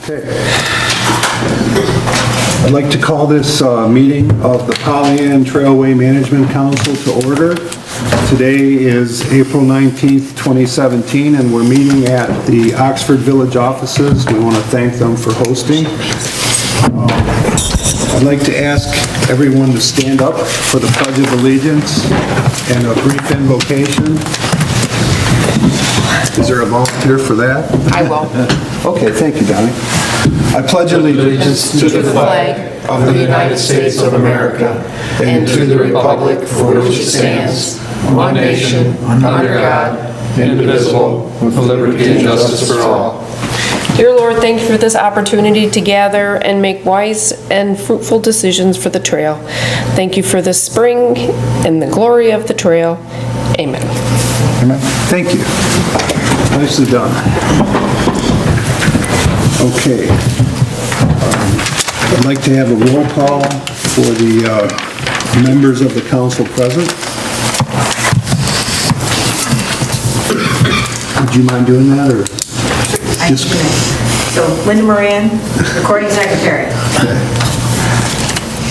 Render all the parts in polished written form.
Okay. I'd like to call this meeting of the Pollyant Trailway Management Council to order. Today is April 19th, 2017, and we're meeting at the Oxford Village offices. We want to thank them for hosting. I'd like to ask everyone to stand up for the Pledge of Allegiance and a brief invocation. Is there a volunteer for that? I will. Okay, thank you, Donnie. I pledge allegiance To the flag of the United States of America and to the republic for which it stands, one nation, under God, indivisible, with liberty and justice for all. Dear Lord, thank you for this opportunity to gather and make wise and fruitful decisions for the trail. Thank you for the spring and the glory of the trail. Amen. Amen. Thank you. Nicely done. Okay. I'd like to have a roll call for the members of the council present. Would you mind doing that, or? I can do it. So Linda Moran, recording secretary.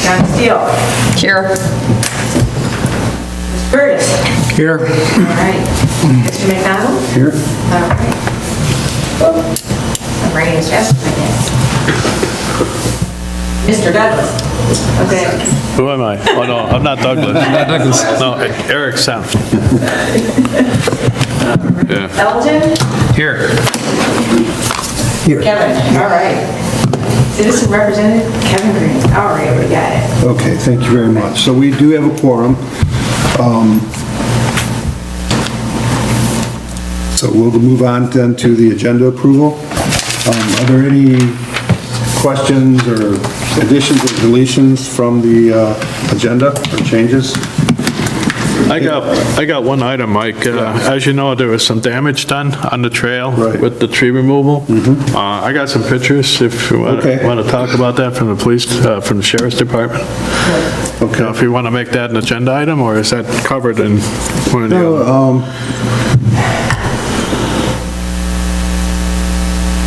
John Steele. Here. Curtis. Here. All right. Mr. McDonald. Here. All right. I'm writing as fast as I can. Mr. Douglas. Okay. Who am I? Oh, no, I'm not Douglas. No, Eric Sound. Yeah. Elgin. Here. Kevin. All right. Citizen Representative Kevin Green. All right, we got it. Okay, thank you very much. So we do have a quorum. So we'll move on then to the agenda approval. Are there any questions or additions or deletions from the agenda or changes? I got one item, Mike. As you know, there was some damage done on the trail Right. with the tree removal. I got some pictures if you want Okay. to talk about that from the police, from the sheriff's department. Okay. If you want to make that an agenda item, or is that covered in one of the other? No,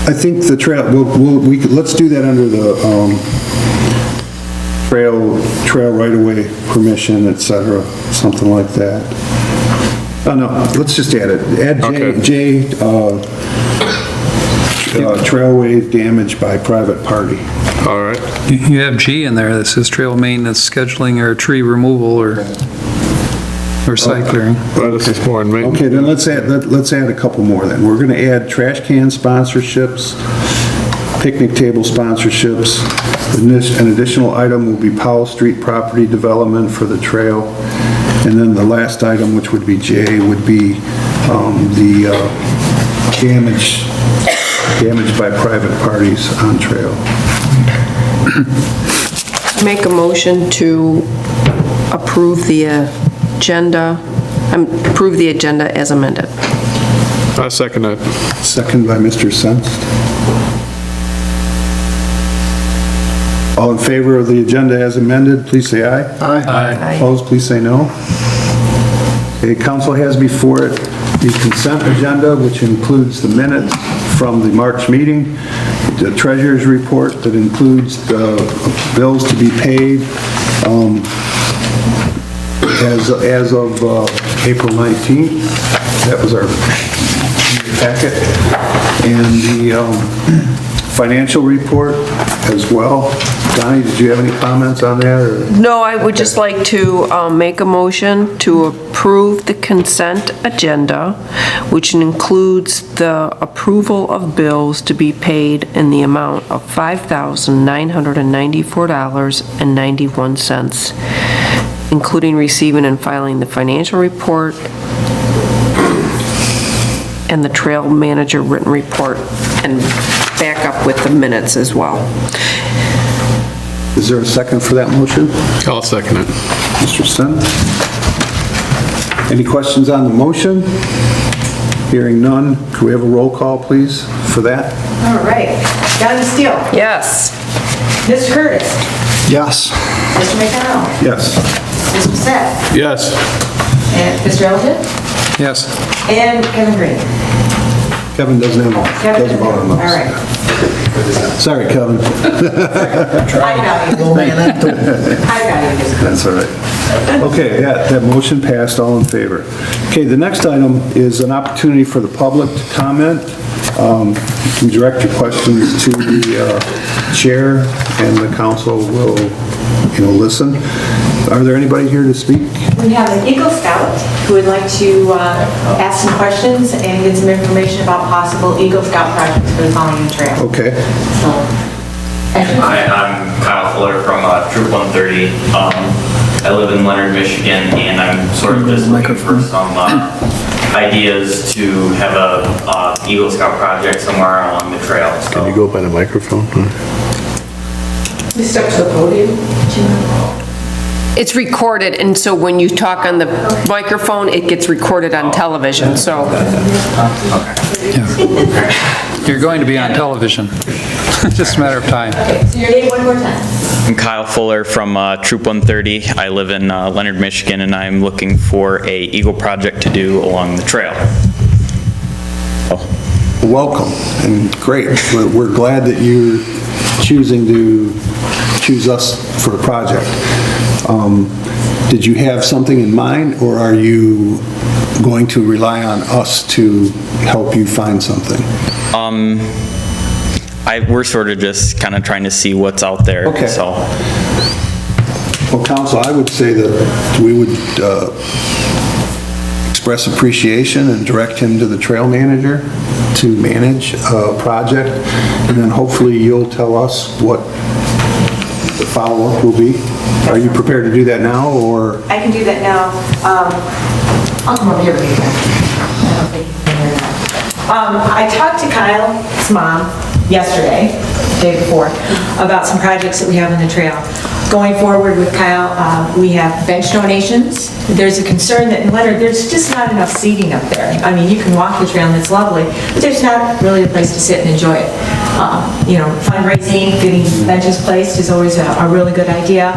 I think the trail, let's do that under the trail right-of-way permission, et cetera, something like that. Oh, no, let's just add it. Add Okay. J, trailway damage by private party. All right. You have G in there that says trail maintenance, scheduling, or tree removal, or site clearing. Well, this is more in maintenance. Okay, then let's add a couple more then. We're gonna add trash can sponsorships, picnic table sponsorships. An additional item will be Powell Street property development for the trail. And then the last item, which would be J, would be the damage by private parties on trail. Make a motion to approve the agenda as amended. I second that. Second by Mr. Senst. All in favor of the agenda as amended, please say aye. Aye. Opposed, please say no. Okay, council has before it the consent agenda, which includes the minutes from the March meeting, the treasurer's report that includes the bills to be paid as of April 19th. That was our packet. And the financial report as well. Donnie, did you have any comments on that? Or? No, I would just like to make a motion to approve the consent agenda, which includes the approval of bills to be paid in the amount of $5,994.91, including receiving and filing the financial report and the trail manager written report, and back up with the minutes as well. Is there a second for that motion? I'll second it. Mr. Senst? Any questions on the motion? Hearing none, could we have a roll call, please, for that? All right. John Steele. Yes. Mr. Curtis. Yes. Mr. McDonald. Yes. Mr. Seth. Yes. And Mr. Elgin. Yes. And Kevin Green. Kevin doesn't have, Kevin doesn't vote on those. All right. Sorry, Kevin. I value this. That's all right. Okay, that motion passed, all in favor. Okay, the next item is an opportunity for the public to comment. You can direct your questions to the chair, and the council will, listen. Are there anybody here to speak? We have an Eagle Scout who would like to ask some questions and get some information about possible Eagle Scout projects for the following trail. Okay. So, Hi, I'm Kyle Fuller from Troop 130. I live in Leonard, Michigan, and I'm sort of just looking for some ideas to have a Eagle Scout project somewhere along the trail. Can you go by the microphone? Just step to the podium. It's recorded, and so when you talk on the microphone, it gets recorded on television, so. You're going to be on television. Just a matter of time. So your name one more time. I'm Kyle Fuller from Troop 130. I live in Leonard, Michigan, and I'm looking for a Eagle project to do along the trail. Welcome, and great. We're glad that you're choosing to choose us for the project. Did you have something in mind, or are you going to rely on us to help you find something? We're sort of just kind of trying to see what's out there. Okay. So. Well, council, I would say that we would express appreciation and direct him to the trail manager to manage a project, and then hopefully you'll tell us what the follow-up will be. Are you prepared to do that now, or? I can do that now. I'll come over here with you again. I don't think you can hear that. I talked to Kyle's mom yesterday, day before, about some projects that we have on the trail. Going forward with Kyle, we have bench donations. There's a concern that in Leonard, there's just not enough seating up there. I mean, you can walk the trail and it's lovely, but there's not really a place to sit and enjoy it. Fundraising, getting benches placed is always a really good idea.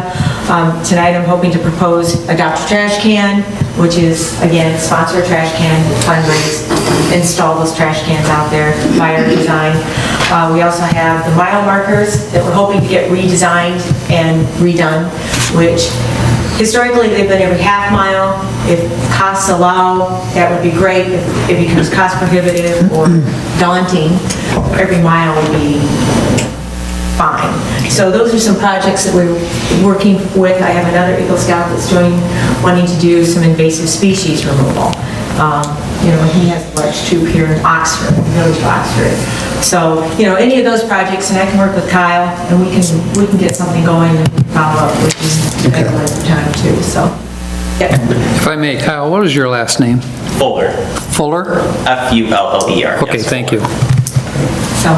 Tonight I'm hoping to propose Adopt a Trash Can, which is, again, sponsor a trash can, fundraise, install those trash cans out there, buy our design. We also have the mile markers that we're hoping to get redesigned and redone, which historically they've been every half mile. If costs allow, that would be great. If it becomes cost prohibitive or daunting, every mile would be fine. So those are some projects that we're working with. I have another Eagle Scout that's wanting to do some invasive species removal. He has a large troop here in Oxford, the village of Oxford. So, any of those projects, and I can work with Kyle, and we can get something going and follow up with you at a later time too, so. Yeah. If I may, Kyle, what is your last name? Fuller. Fuller? F-U-L-L-E-R. Okay, yes. thank you. So,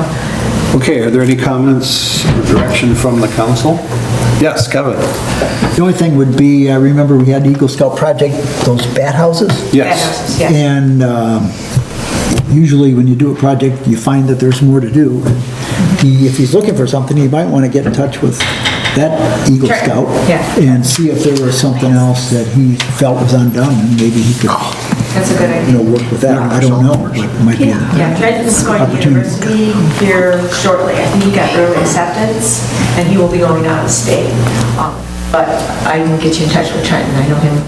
Okay, are there any comments or direction from the council? Yes, Kevin? The only thing would be, I remember we had the Eagle Scout project, those bat houses. Yes. yes. And usually when you do a project, you find that there's more to do. If he's looking for something, he might want to get in touch with that Eagle Sure. Scout Yeah. and see if there was something else that he felt was undone, and maybe he could, that's a good idea. work with that. I don't know, but it might be. Yeah, Dredden's going to university here shortly. I think he got early acceptance, and he will be going out of state. But I can get you in touch with Trenton, I know him.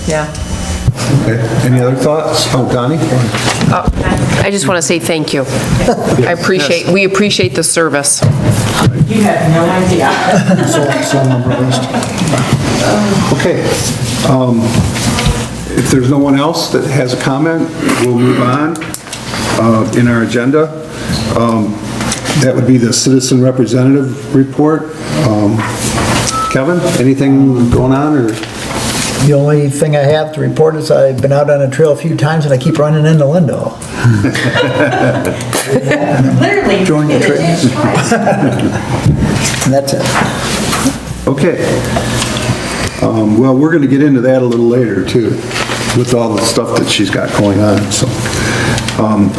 Yeah. Okay, any other thoughts? Oh, Donnie? I just want to say thank you. We appreciate the service. You have no idea. Okay. If there's no one else that has a comment, we'll move on in our agenda. That would be the citizen representative report. Kevin, anything going on, or? The only thing I have to report is I've been out on a trail a few times and I keep running into Lindo. Literally. Join the trail. twice. And that's it. Okay. Well, we're going to get into that a little later, too, with all the stuff that she's got going on, so.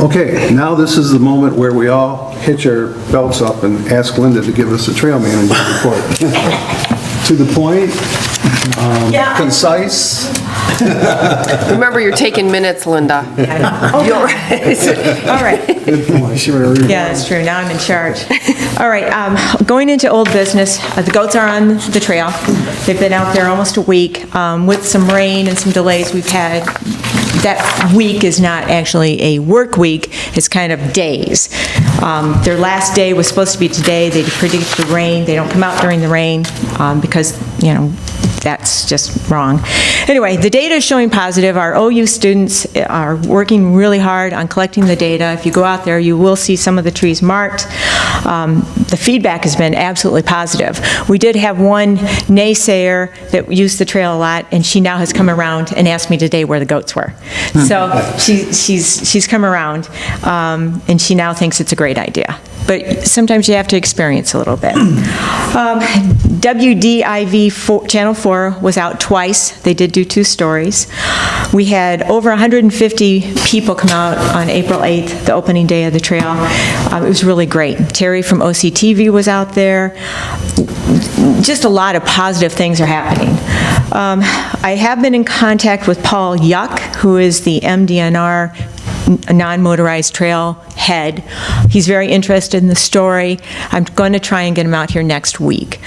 Okay, now this is the moment where we all hitch our belts up and ask Linda to give us a trail manager report. To the point, Yeah. concise, Remember, you're taking minutes, Linda. You're right. All right. Yeah, that's true. Now I'm in charge. All right, going into old business, the goats are on the trail. They've been out there almost a week. With some rain and some delays we've had, that week is not actually a work week, it's kind of days. Their last day was supposed to be today. They predict the rain. They don't come out during the rain because, that's just wrong. Anyway, the data is showing positive. Our OU students are working really hard on collecting the data. If you go out there, you will see some of the trees marked. The feedback has been absolutely positive. We did have one naysayer that used the trail a lot, and she now has come around and asked me today where the goats were. So she's come around, and she now thinks it's a great idea. But sometimes you have to experience a little bit. WDIV Channel 4 was out twice. They did do 2 stories. We had over 150 people come out on April 8th, the opening day of the trail. It was really great. Terry from OCTV was out there. Just a lot of positive things are happening. I have been in contact with Paul Yuck, who is the MDNR non-motorized trail head. He's very interested in the story. I'm going to try and get him out here next week.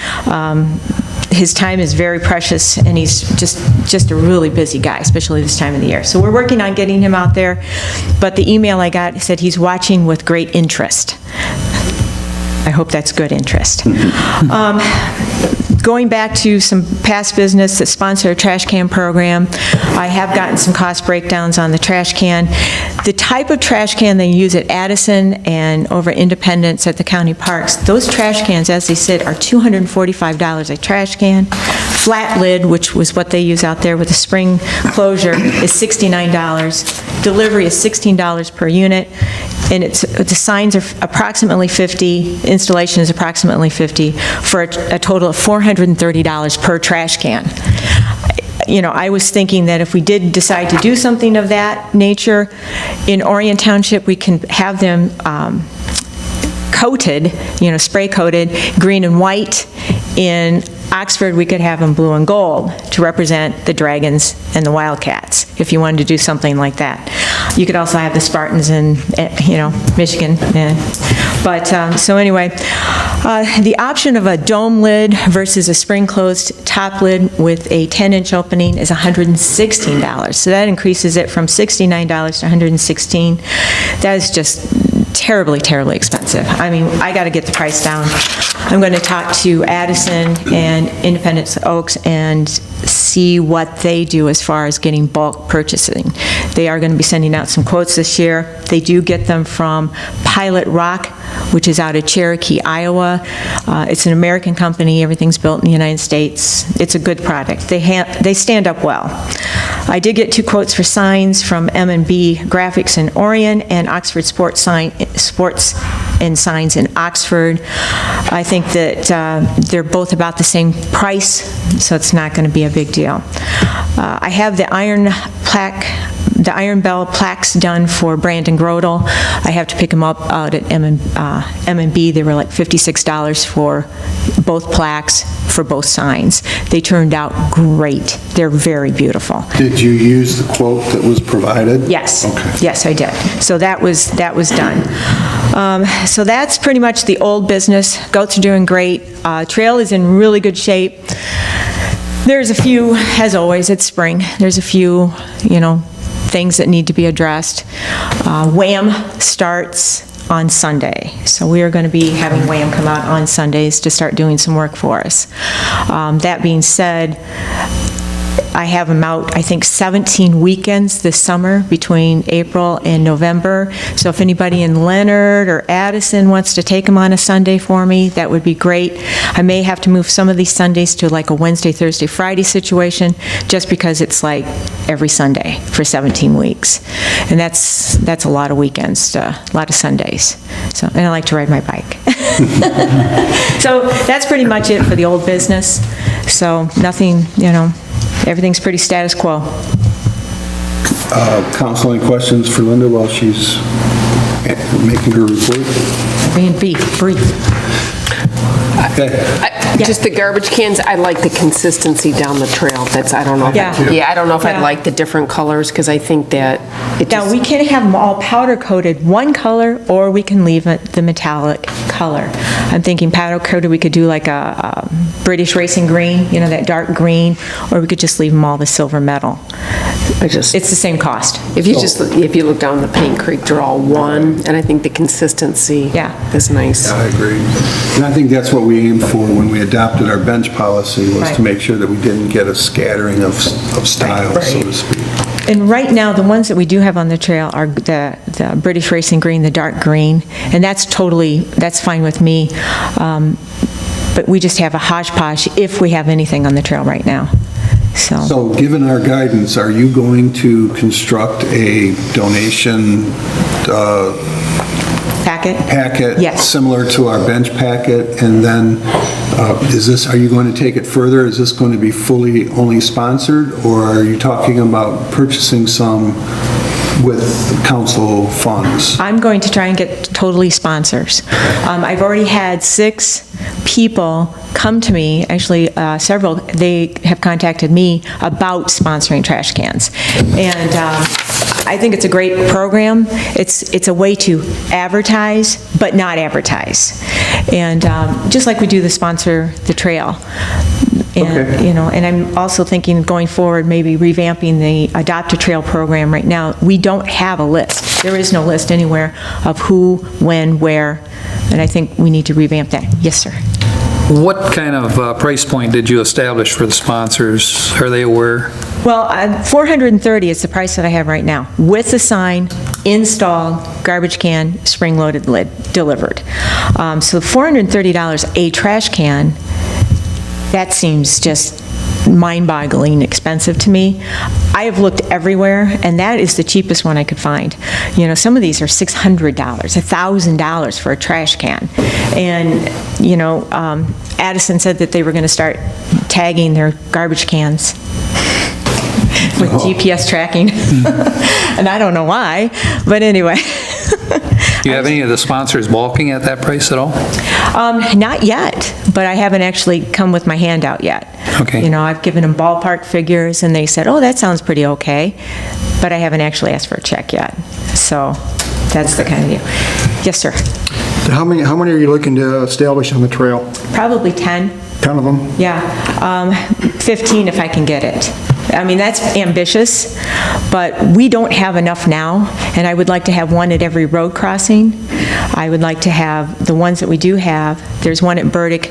His time is very precious, and he's just a really busy guy, especially this time of the year. So we're working on getting him out there, but the email I got said he's watching with great interest. I hope that's good interest. Going back to some past business that sponsor a trash can program, I have gotten some cost breakdowns on the trash can. The type of trash can they use at Addison and over Independence at the county parks, those trash cans, as they sit, are $245 a trash can. Flat lid, which was what they use out there with a spring closure, is $69. Delivery is $16 per unit, and the signs are approximately $50, installation is approximately $50, for a total of $430 per trash can. I was thinking that if we did decide to do something of that nature, in Orion Township, we can have them coated, spray coated, green and white. In Oxford, we could have them blue and gold to represent the Dragons and the Wildcats, if you wanted to do something like that. You could also have the Spartans in, Michigan. So anyway, the option of a dome lid versus a spring-closed top lid with a 10-inch opening is $116. So that increases it from $69 to $116. That is just terribly, terribly expensive. I mean, I got to get the price down. I'm going to talk to Addison and Independence Oaks and see what they do as far as getting bulk purchasing. They are going to be sending out some quotes this year. They do get them from Pilot Rock, which is out of Cherokee, Iowa. It's an American company. Everything's built in the United States. It's a good product. They stand up well. I did get 2 quotes for signs from M&B Graphics in Orion and Oxford Sports and Signs in Oxford. I think that they're both about the same price, so it's not going to be a big deal. I have the iron bell plaques done for Brandon Grodel. I have to pick them up out at M&B. They were like $56 for both plaques for both signs. They turned out great. They're very beautiful. Did you use the quote that was provided? Yes. Okay. Yes, I did. So that was done. So that's pretty much the old business. Goats are doing great. Trail is in really good shape. There's a few, as always, it's spring. There's a few, things that need to be addressed. WHAM starts on Sunday. So we are going to be having WHAM come out on Sundays to start doing some work for us. That being said, I have them out, I think, 17 weekends this summer between April and November. So if anybody in Leonard or Addison wants to take them on a Sunday for me, that would be great. I may have to move some of these Sundays to like a Wednesday, Thursday, Friday situation, just because it's like every Sunday for 17 weeks. And that's a lot of weekends, a lot of Sundays. So, and I like to ride my bike. So that's pretty much it for the old business. So nothing, everything's pretty status quo. Council, any questions for Linda while she's making her report? Being brief. Okay. Just the garbage cans, I like the consistency down the trail. That's, I don't know. Yeah. I don't know if I'd Yeah. like the different colors, because I think that it Now, just... we can have them all powder coated one color, or we can leave it the metallic color. I'm thinking powder coated, we could do like a British racing green, you know, that dark green, or we could just leave them all the silver metal. It's the same cost. If you look down the Paint Creek, they're all one, and I think the consistency is nice. I agree. And I think that's what we aimed for when we adopted our bench policy, was Right. to make sure that we didn't get a scattering of styles, so to speak. And right now, the ones that we do have on the trail are the British racing green, the dark green, and that's fine with me. But we just have a hodgepodge if we have anything on the trail right now. So given our guidance, are you going to construct a donation packet? Yes. Similar to our bench packet? And then are you going to take it further? Is this going to be fully only sponsored? Or are you talking about purchasing some with council funds? I'm going to try and get totally sponsors. I've already had 6 people come to me, actually several, they have contacted me about sponsoring trash cans. And I think it's a great program. It's a way to advertise, but not advertise. And just like we do the Sponsor the Trail. And, you know, and I'm also thinking going forward, maybe revamping the Adopt a Trail program. Right now, we don't have a list. There is no list anywhere of who, when, where, and I think we need to revamp that. Yes, sir. What kind of price point did you establish for the sponsors? Are they aware? Well, $430 is the price that I have right now, with the sign, installed, garbage can, spring-loaded lid, delivered. So $430 a trash can, that seems just mind-boggling expensive to me. I have looked everywhere, and that is the cheapest one I could find. You know, some of these are $600, $1,000 for a trash can. And, you know, Addison said that they were going to start tagging their garbage cans with GPS tracking. And I don't know why, but anyway. Do you have any of the sponsors balking at that price at all? Not yet, but I haven't actually come with my hand out yet. Okay. You know, I've given them ballpark figures, and they said, oh, that sounds pretty okay, but I haven't actually asked for a check yet. So that's the kind of deal. Yes, sir. How many are you looking to establish on the trail? Probably 10. 10 of them? Yeah, 15 if I can get it. I mean, that's ambitious, but we don't have enough now, and I would like to have one at every road crossing. I would like to have the ones that we do have. There's one at Burdick,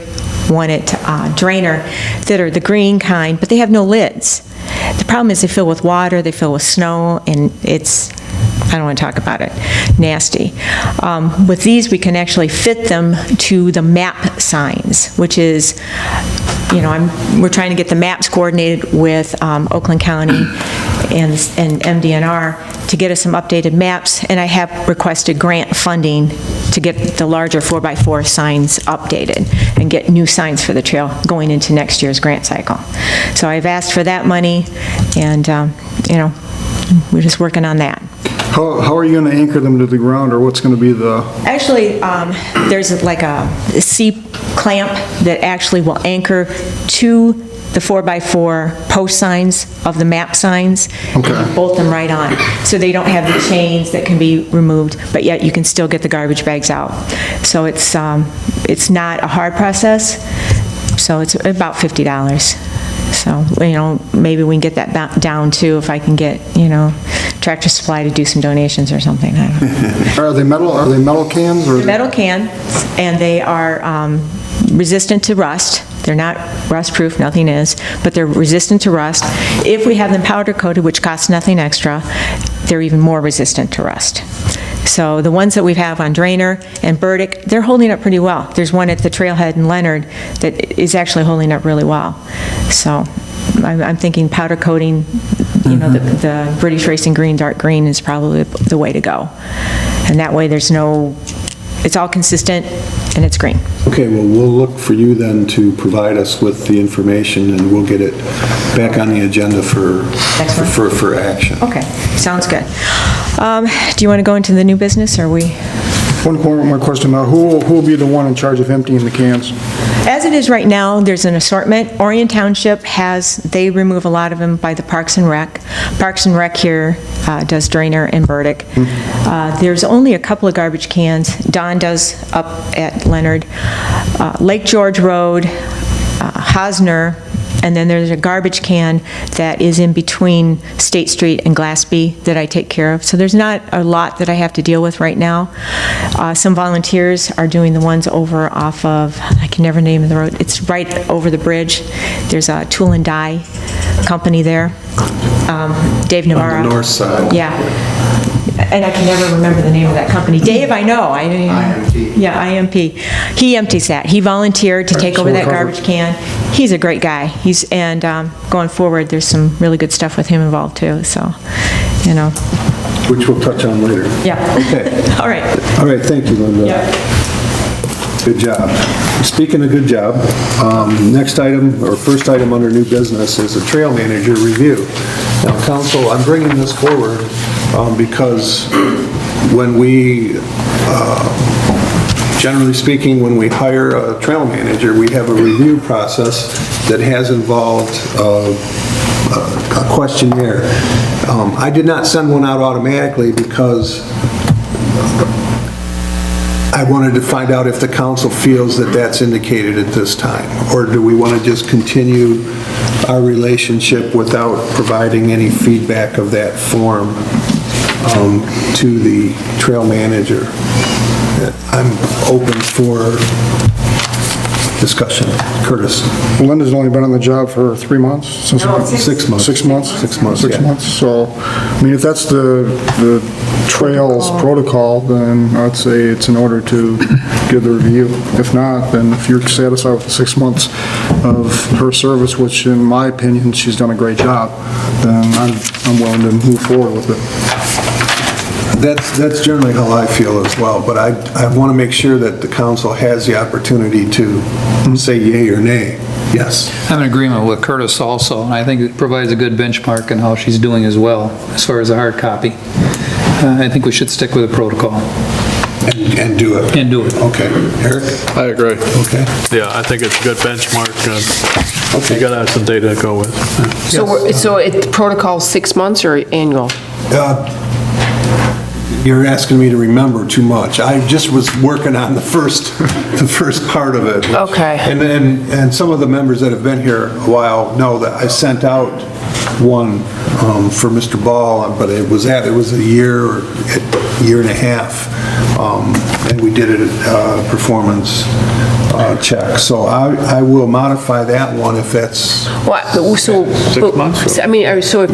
one at Drainer, that are the green kind, but they have no lids. The problem is they fill with water, they fill with snow, and it's, I don't want to talk about it, nasty. With these, we can actually fit them to the map signs, which is, you know, we're trying to get the maps coordinated with Oakland County and MDNR to get us some updated maps, and I have requested grant funding to get the larger 4x4 signs updated and get new signs for the trail going into next year's grant cycle. So I've asked for that money, and, you know, we're just working on that. How are you going to anchor them to the ground, or what's going to be the... Actually, there's like a C-clamp that actually will anchor to the 4x4 post signs of the map signs. Okay. And bolt them right on. So they don't have the chains that can be removed, but yet you can still get the garbage bags out. So it's not a hard process, so it's about $50. So, you know, maybe we can get that down too if I can get, you know, Tractor Supply to do some donations or something. I don't know. Are they metal cans? Or Metal cans, and they are resistant to rust. They're not rust-proof, nothing is, but they're resistant to rust. If we have them powder-coated, which costs nothing extra, they're even more resistant to rust. So the ones that we have on Drainer and Burdick, they're holding up pretty well. There's one at the Trailhead in Leonard that is actually holding up really well. So I'm thinking powder coating, you know, the British Racing Green, dark green is probably the way to go. And that way there's no, it's all consistent and it's green. Okay, well, we'll look for you then to provide us with the information, and we'll get it back on the agenda for action. Okay, sounds good. Do you want to go into the new business, or we? one more question, who will be the one in charge of emptying the cans? As it is right now, there's an assortment. Orion Township they remove a lot of them by the Parks and Rec. Parks and Rec here does Drainer and Burdick. There's only a couple of garbage cans. Don does up at Leonard. Lake George Road, Hosner, and then there's a garbage can that is in between State Street and Glassby that I take care of. So there's not a lot that I have to deal with right now. Some volunteers are doing the ones over off of, I can never name the road, it's right over the bridge. There's a tool and die company there. Dave Navarro. On the north side. Yeah. And I can never remember the name of that company. Dave, I know. IMP. Yeah, IMP. He empties that. He volunteered to take over that garbage can. He's a great guy. Going forward, there's some really good stuff with him involved too, so, Which we'll touch on later. Yeah. Okay. All right. All right, thank you, Linda. Yeah. Good job. Speaking of good job, next item, or first item under new business is a trail manager review. Now, council, I'm bringing this forward because when we, generally speaking, when we hire a trail manager, we have a review process that has involved a questionnaire. I did not send one out automatically because I wanted to find out if the council feels that that's indicated at this time, or do we want to just continue our relationship without providing any feedback of that form to the trail manager? I'm open for discussion. Curtis? Linda's only been on the job for 3 months? Since 6 months. 6 months? 6 months, 6 yeah. months, so, I mean, if that's the trails protocol, then I'd say it's in order to give the review. If not, then if you're satisfied with the 6 months of her service, which in my opinion, she's done a great job, then I'm willing to move forward with it. That's generally how I feel as well, but I want to make sure that the council has the opportunity to say yay or nay. Yes. I'm in agreement with Curtis also, and I think it provides a good benchmark in how she's doing as well, as far as a hard copy. I think we should stick with the protocol. And do it. And do it. Okay. Eric? I agree. Okay. Yeah, I think it's a good benchmark. Okay. You gotta have some data to go with. So it protocol 6 months or annual? You're asking me to remember too much. I just was working on the first part of it. Okay. And some of the members that have been here a while know that I sent out one for Mr. Ball, but it was a year and a half, and we did a performance check. So I will modify that one if that's. What, so. 6 months? I mean, so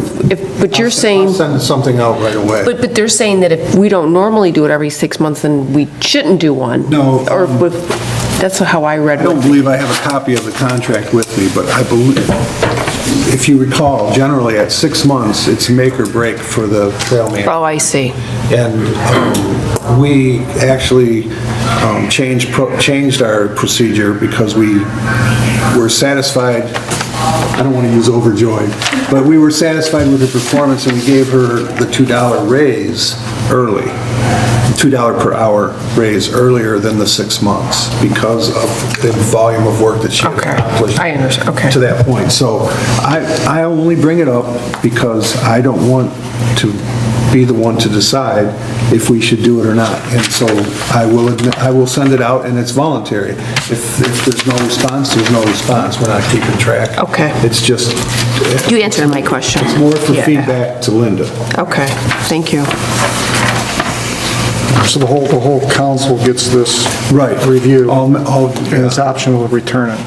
but you're saying. I'll send something out right away. But they're saying that if we don't normally do it every 6 months, then we shouldn't do one. No. Or that's how I read I don't it. believe I have a copy of the contract with me, but I believe, if you recall, generally at 6 months, it's make or break for the trail manager. Oh, I see. And we actually changed our procedure because we were satisfied, I don't want to use overjoyed, but we were satisfied with her performance and we gave her the $2 raise early, $2 per hour raise earlier than the 6 months because of the volume of work that she had Okay. accomplished. I understand. Okay. To that point. So I only bring it up because I don't want to be the one to decide if we should do it or not. And so I will send it out and it's voluntary. If there's no response, there's no response. We're not keeping track. Okay. It's just. You answered my question. It's more for Yeah. feedback to Linda. Okay, thank you. So the whole council gets this Right. review, All- and it's optional to return it.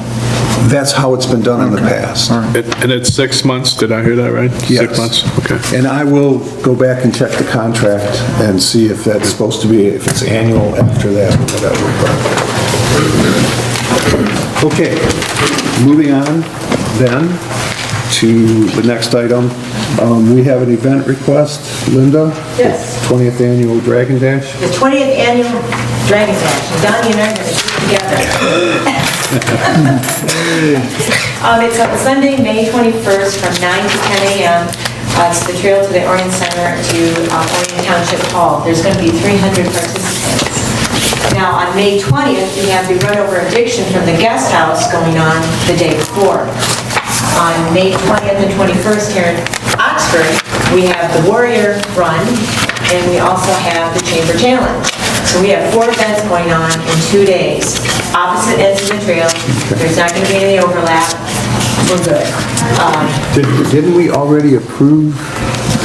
That's how it's been done in the past. All right. And it's 6 months, did I hear that right? Yes. 6 months, okay. And I will go back and check the contract and see if that's supposed to be, if it's annual after that or whatever. Okay, moving on then to the next item. We have an event request. Linda? Yes. 20th Annual Dragon Dash? The 20th Annual Dragon Dash. And Donnie and I are going to do it together. It's on Sunday, May 21st from 9 to 10 a.m. It's the trail to the Orion Center to Orion Township Hall. There's going to be 300 participants. Now, Now, on May 20th, we have the Run Over Addiction from the guest house going on the day before. On May 20th and 21st here in Oxford, we have the Warrior Run, and we also have the Chamber Challenge. So we have 4 events going on in 2 days. Opposite ends of the trail. There's not going to be any overlap. We're good. Didn't we already approve?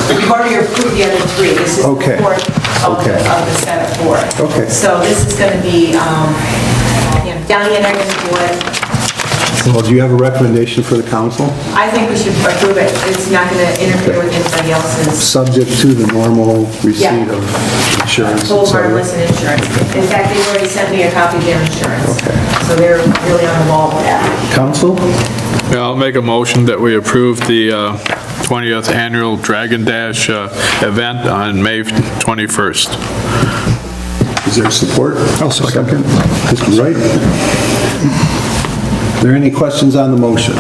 We've already approved the other 3. This is the Okay. 4th of the set of 4. Okay. So this is going to be, Donnie and I are going to do it. Well, do you have a recommendation for the council? I think we should approve it. It's not going to interfere with anybody else's. Subject to the normal receipt of insurance, et Full cetera? harmless and insurance. In fact, they've already sent me a copy of their insurance. Okay. So they're really on the ball with that. Council? Yeah, I'll make a motion that we approve the 20th Annual Dragon Dash event on May 21st. Is there support? I'll second. Mr. Wright? Are there any questions on the motion?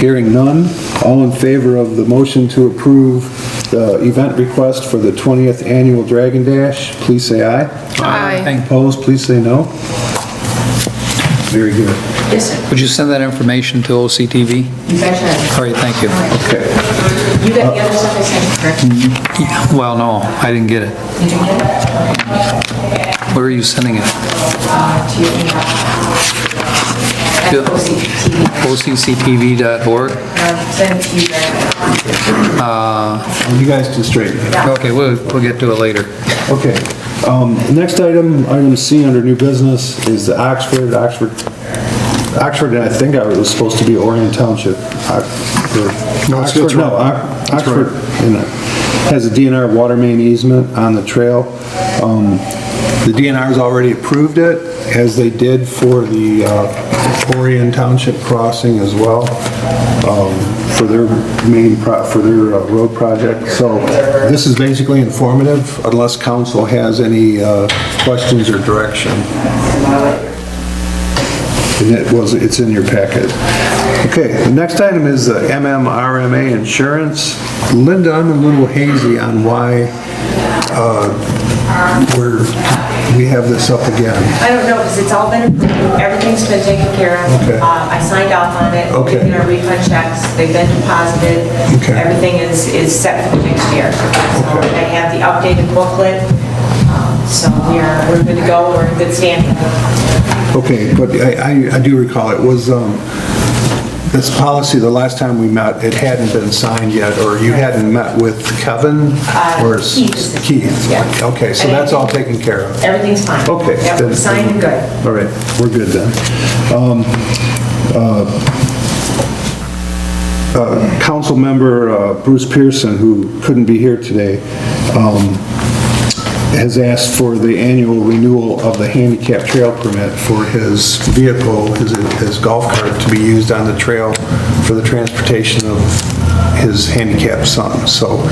Hearing none, all in favor of the motion to approve the event request for the 20th Annual Dragon Dash, please say aye. Aye. Opposed, please say no. Very good. Yes, sir. Would you send that information to OCTV? You betcha. All right, thank you. Okay. You got the other stuff I sent, correct? Well, no, I didn't get it. You didn't get it? Where are you sending it? To your email. To That's OCTV. OCCTV.org? Send it to you guys. You guys can straighten it out. Okay, we'll get to it later. Okay. Next item C under new business is the Oxford, and I think it was supposed to be Orion Township. No, it's right. Oxford has a DNR water main easement on the trail. The DNR's already approved it, as they did for the Orion Township crossing as well, for their road project. So this is basically informative, unless council has any questions or direction. And it's in your packet. Okay, the next item is the MMRMA insurance. Linda, I'm a little hazy on why we have this up again. I don't know, because it's all been approved, everything's been taken care of. Okay. I signed off on it. Okay. We did our refund checks, they've been deposited. Okay. Everything is set for the next year. So I have the updated booklet, so we're good to go, we're in good standing. Okay, but I do recall it was, this policy, the last time we met, it hadn't been signed yet, or you hadn't met with Kevin? Or Keith. Keith? Yeah. Okay, so that's all taken care of? Everything's fine. Okay. Yep, then- signed and good. All right, we're good then. Council member Bruce Pearson, who couldn't be here today, has asked for the annual renewal of the handicap trail permit for his vehicle, his golf cart, to be used on the trail for the transportation of his handicapped son. So,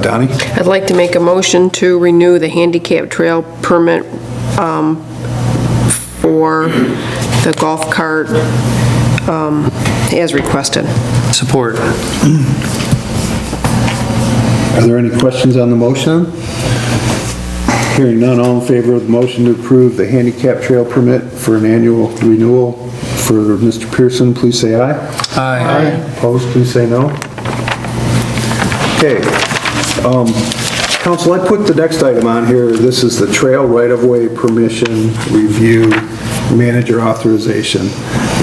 Donnie? I'd like to make a motion to renew the handicap trail permit for the golf cart as requested. Support. Are there any questions on the motion? Hearing none, all in favor of the motion to approve the handicap trail permit for an annual renewal for Mr. Pearson, please say aye. Aye. Opposed, please say no. Okay. Council, I put the next item on here. This is the trail right-of-way permission review manager authorization.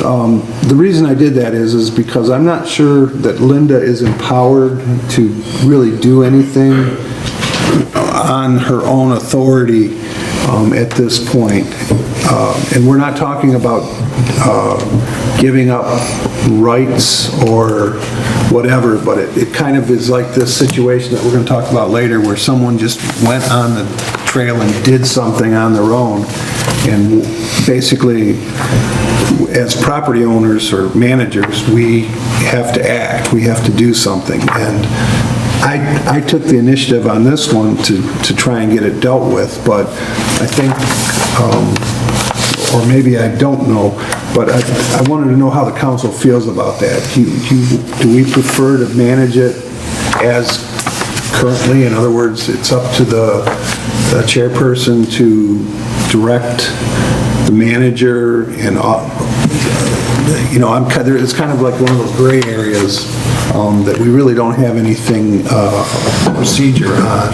The reason I did that is because I'm not sure that Linda is empowered to really do anything on her own authority at this point. And we're not talking about giving up rights or whatever, but it kind of is like this situation that we're going to talk about later, where someone just went on the trail and did something on their own. And basically, as property owners or managers, we have to act, we have to do something. And I took the initiative on this one to try and get it dealt with, but I think, or maybe I don't know, but I wanted to know how the council feels about that. Do we prefer to manage it as currently? In other words, it's up to the a chairperson to direct the manager and, it's kind of like one of those gray areas that we really don't have anything, procedure on.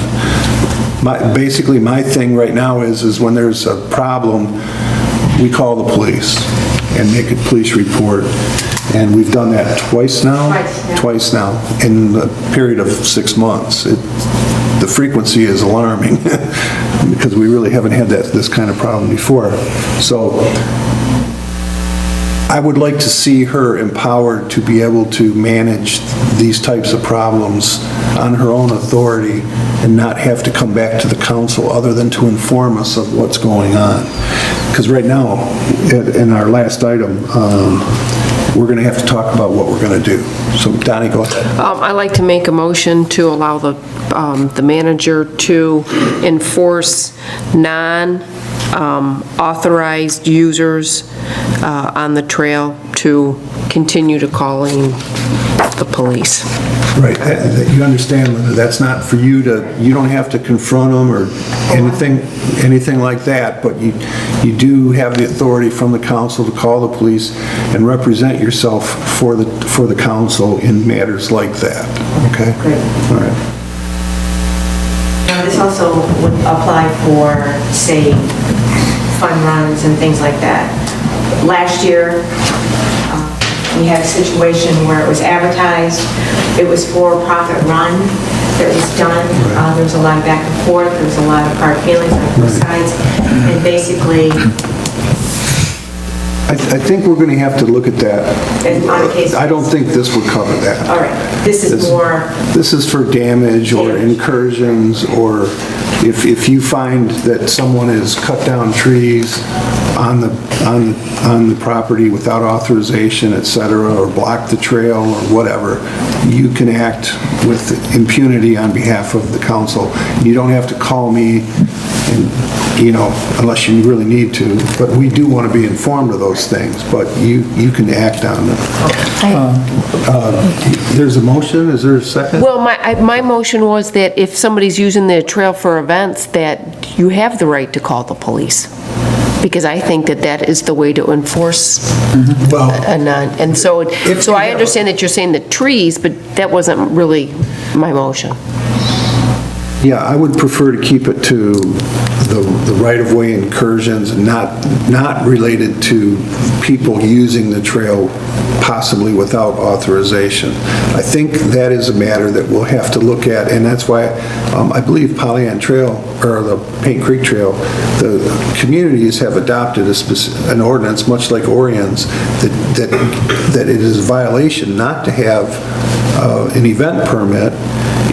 Basically, my thing right now is when there's a problem, we call the police and make a police report. And we've done that twice now? Twice now, in a period of 6 months. The frequency is alarming because we really haven't had this kind of problem before. So I would like to see her empowered to be able to manage these types of problems on her own authority and not have to come back to the council other than to inform us of what's going on. Because right now, in our last item, we're going to have to talk about what we're going to do. So Donnie, go ahead. I'd like to make a motion to allow the manager to enforce non-authorized users on the trail to continue to calling the police. Right, you understand, Linda, that's not for you you don't have to confront them or anything like that, but you do have the authority from the council to call the police and represent yourself for the council in matters like that, okay? Great. All right. Now, this also would apply for, say, fun runs and things like that. Last year, we had a situation where it was advertised, it was for-profit run that was done. There was a lot of back and forth, there was a lot of hard feelings on both sides, and basically... I think we're going to have to look at that. On a case. I don't think this would cover that. All right, this is more... This is for damage or incursions, or if you find that someone has cut down trees on the property without authorization, et cetera, or blocked the trail or whatever, you can act with impunity on behalf of the council. You don't have to call me, unless you really need to, but we do want to be informed of those things, but you can act on them. There's a motion, is there a second? Well, my motion was that if somebody's using the trail for events, that you have the right to call the police. Because I think that is the way to enforce and so I understand that you're saying the trees, but that wasn't really my motion. Yeah, I would prefer to keep it to the right-of-way incursions, not related to people using the trail possibly without authorization. I think that is a matter that we'll have to look at, and that's why I believe Pollyant Trail, or the Paint Creek Trail, the communities have adopted an ordinance, much like Orion's, that it is a violation not to have an event permit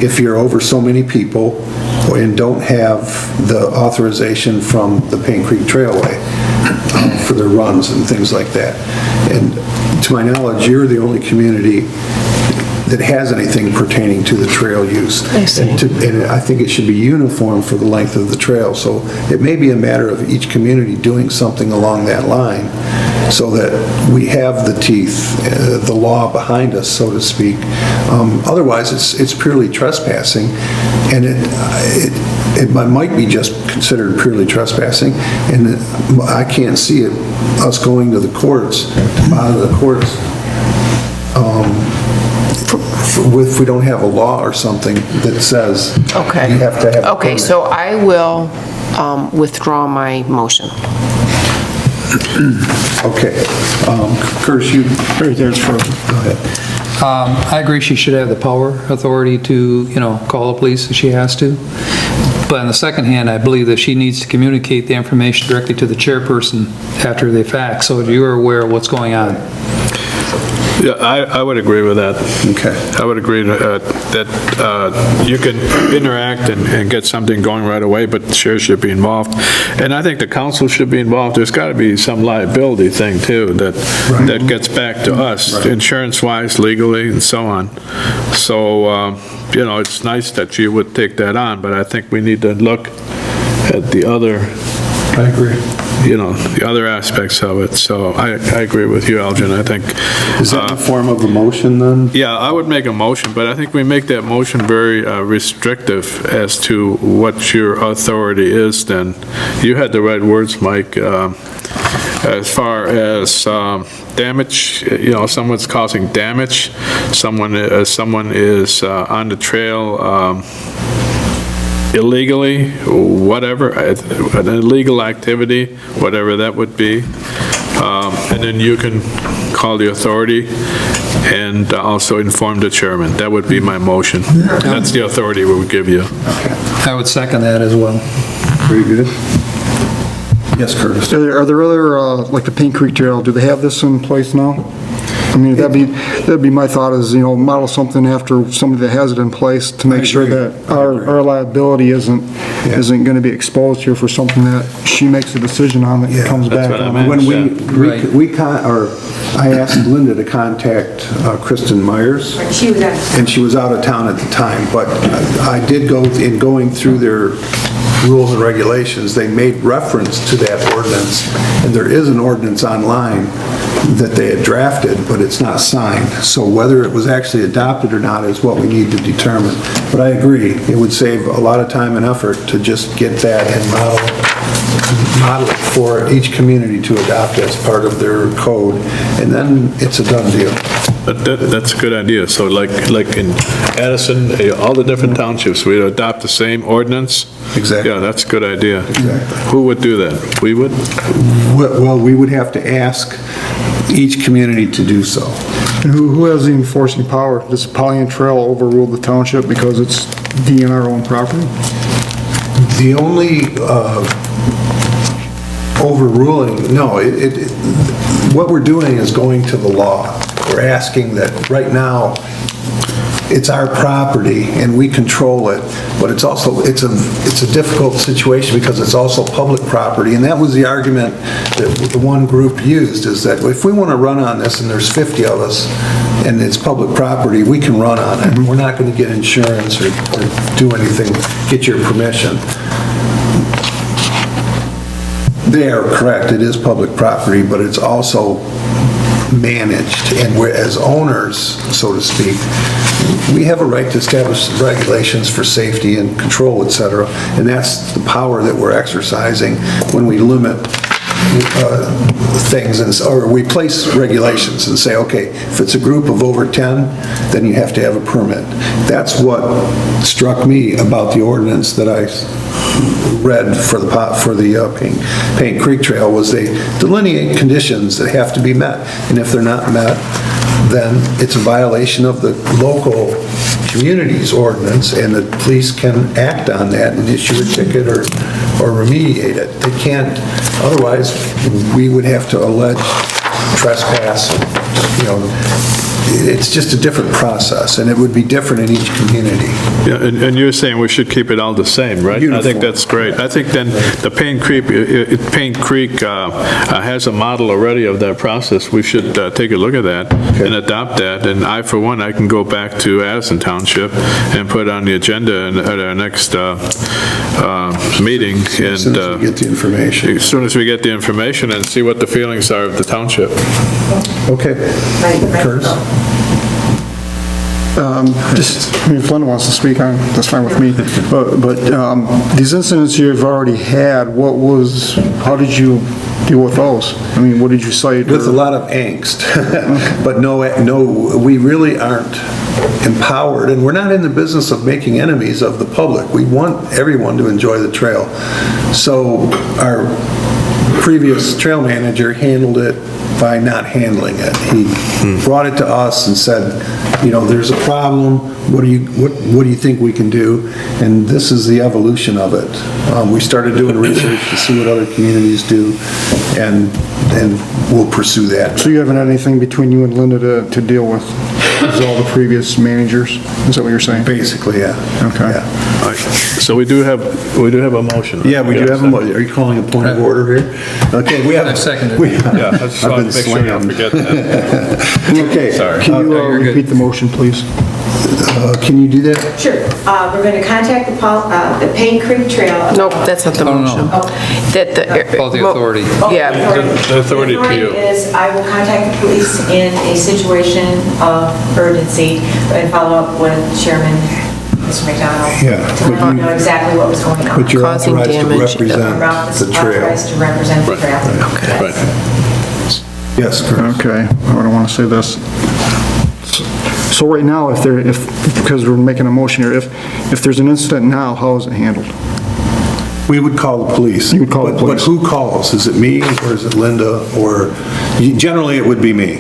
if you're over so many people and don't have the authorization from the Paint Creek Trailway for their runs and things like that. And to my knowledge, you're the only community that has anything pertaining to the trail use. I see. And I think it should be uniform for the length of the trail. So it may be a matter of each community doing something along that line so that we have the teeth, the law behind us, so to speak. Otherwise, it's purely trespassing, and it might be just considered purely trespassing, and I can't see us going to the courts, if we don't have a law or something that says you have to have a Okay, permit. so I will withdraw my motion. Okay. Curtis, there's for, go ahead. I agree she should have the authority to, call the police if she has to. But on the second hand, I believe that she needs to communicate the information directly to the chairperson after the fact, so you are aware of what's going on. Yeah, I would agree with that. Okay. I would agree that you can interact and get something going right away, but the sheriff should be involved. And I think the council should be involved. There's got to be some liability thing, too, that gets back to us, insurance-wise, legally, and so on. So, it's nice that you would take that on, but I think we need to look at the other I agree. you know, the other aspects of it. So I agree with you, Elgin. I think, Is that in the form of a motion then? yeah, I would make a motion, but I think we make that motion very restrictive as to what your authority is then. You had the right words, Mike. As far as damage, you know, someone's causing damage, someone is on the trail illegally, whatever, an illegal activity, whatever that would be. And then you can call the authority and also inform the chairman. That would be my motion. That's the authority we would give you. I would second that as well. Pretty good. Yes, Curtis? Are there other, like the Paint Creek Trail, do they have this in place now? I mean, that'd be my thought is, you know, model something after somebody that has it in place to make sure that our liability isn't going to be exposed here for something that she makes a decision on that comes back what I on. meant. When I asked Linda to contact Kristen Myers, She was at. and she was out of town at the time, but I did go, in going through their rules and regulations, they made reference to that ordinance, and there is an ordinance online that they had drafted, but it's not signed. So whether it was actually adopted or not is what we need to determine. But I agree, it would save a lot of time and effort to just get that and model it for each community to adopt as part of their code, and then it's a done deal. But that's a good idea. So like in Addison, all the different townships, we adopt the same ordinance? Exactly. Yeah, that's a good idea. Exactly. Who would do that? We would? Well, we would have to ask each community to do so. And who has the enforcing power? Does Pollyant Trail overrule the township because it's DNR owned property? The only overruling, no, what we're doing is going to the law. We're asking that right now, it's our property and we control it, but it's also, it's a difficult situation because it's also public property. And that was the argument that the one group used, is that if we want to run on this and there's 50 of us and it's public property, we can run on it. We're not going to get insurance or do anything, get your permission. They are correct, it is public property, but it's also managed, and we're, as owners, so to speak, we have a right to establish regulations for safety and control, et cetera, and that's the power that we're exercising when we limit things, or we place regulations and say, okay, if it's a group of over 10, then you have to have a permit. That's what struck me about the ordinance that I read for the Paint Creek Trail, was they delineate conditions that have to be met, and if they're not met, then it's a violation of the local community's ordinance, and the police can act on that and issue a ticket or remediate it. They can't, otherwise we would have to allege trespass, you know. It's just a different process, and it would be different in each community. Yeah, and you're saying we should keep it all the same, right? I think that's great. I think then the Paint Creek has a model already of that process. We should take a look at that and adopt that. And I, for one, I can go back to Addison Township and put it on the agenda at our next meeting. As soon as we get the information. As soon as we get the information and see what the feelings are of the township. Okay. Curtis? I mean, if Linda wants to speak on, that's fine with me. But these incidents you've already had, how did you deal with those? I mean, what did you cite? With a lot of angst. But no, we really aren't empowered, and we're not in the business of making enemies of the public. We want everyone to enjoy the trail. So our previous trail manager handled it by not handling it. He brought it to us and said, you know, there's a problem, what do you think we can do? And this is the evolution of it. We started doing research to see what other communities do, and we'll pursue that. So you haven't had anything between you and Linda to deal with all the previous managers? Is that what you're saying? Basically, yeah. Okay. Yeah. All right. So we do have a motion. Yeah, we do have a motion. Are you calling a point of order here? Okay, we have. I've seconded. Yeah, I just want to make sure I don't forget that. Okay. Sorry. Can you repeat the motion, please? Can you do that? Sure. We're going to contact the Paint Creek Trail. Nope, that's not the No, no, motion. no. That the... Call the authority. Yeah. The authority to you. Is I will contact the police in a situation of urgency and follow up with Chairman Mr. McDonald. Yeah, To let him know exactly what was going on. But you're Causing authorized to damage. represent the trail. Authorized to represent the trail. Right. Yes, correct. Okay, I don't want to say this. So right now, because we're making a motion here, if there's an incident now, how is it handled? We would call the police. You would call the police. But who calls? Is it me or is it Linda? Or, generally it would be me.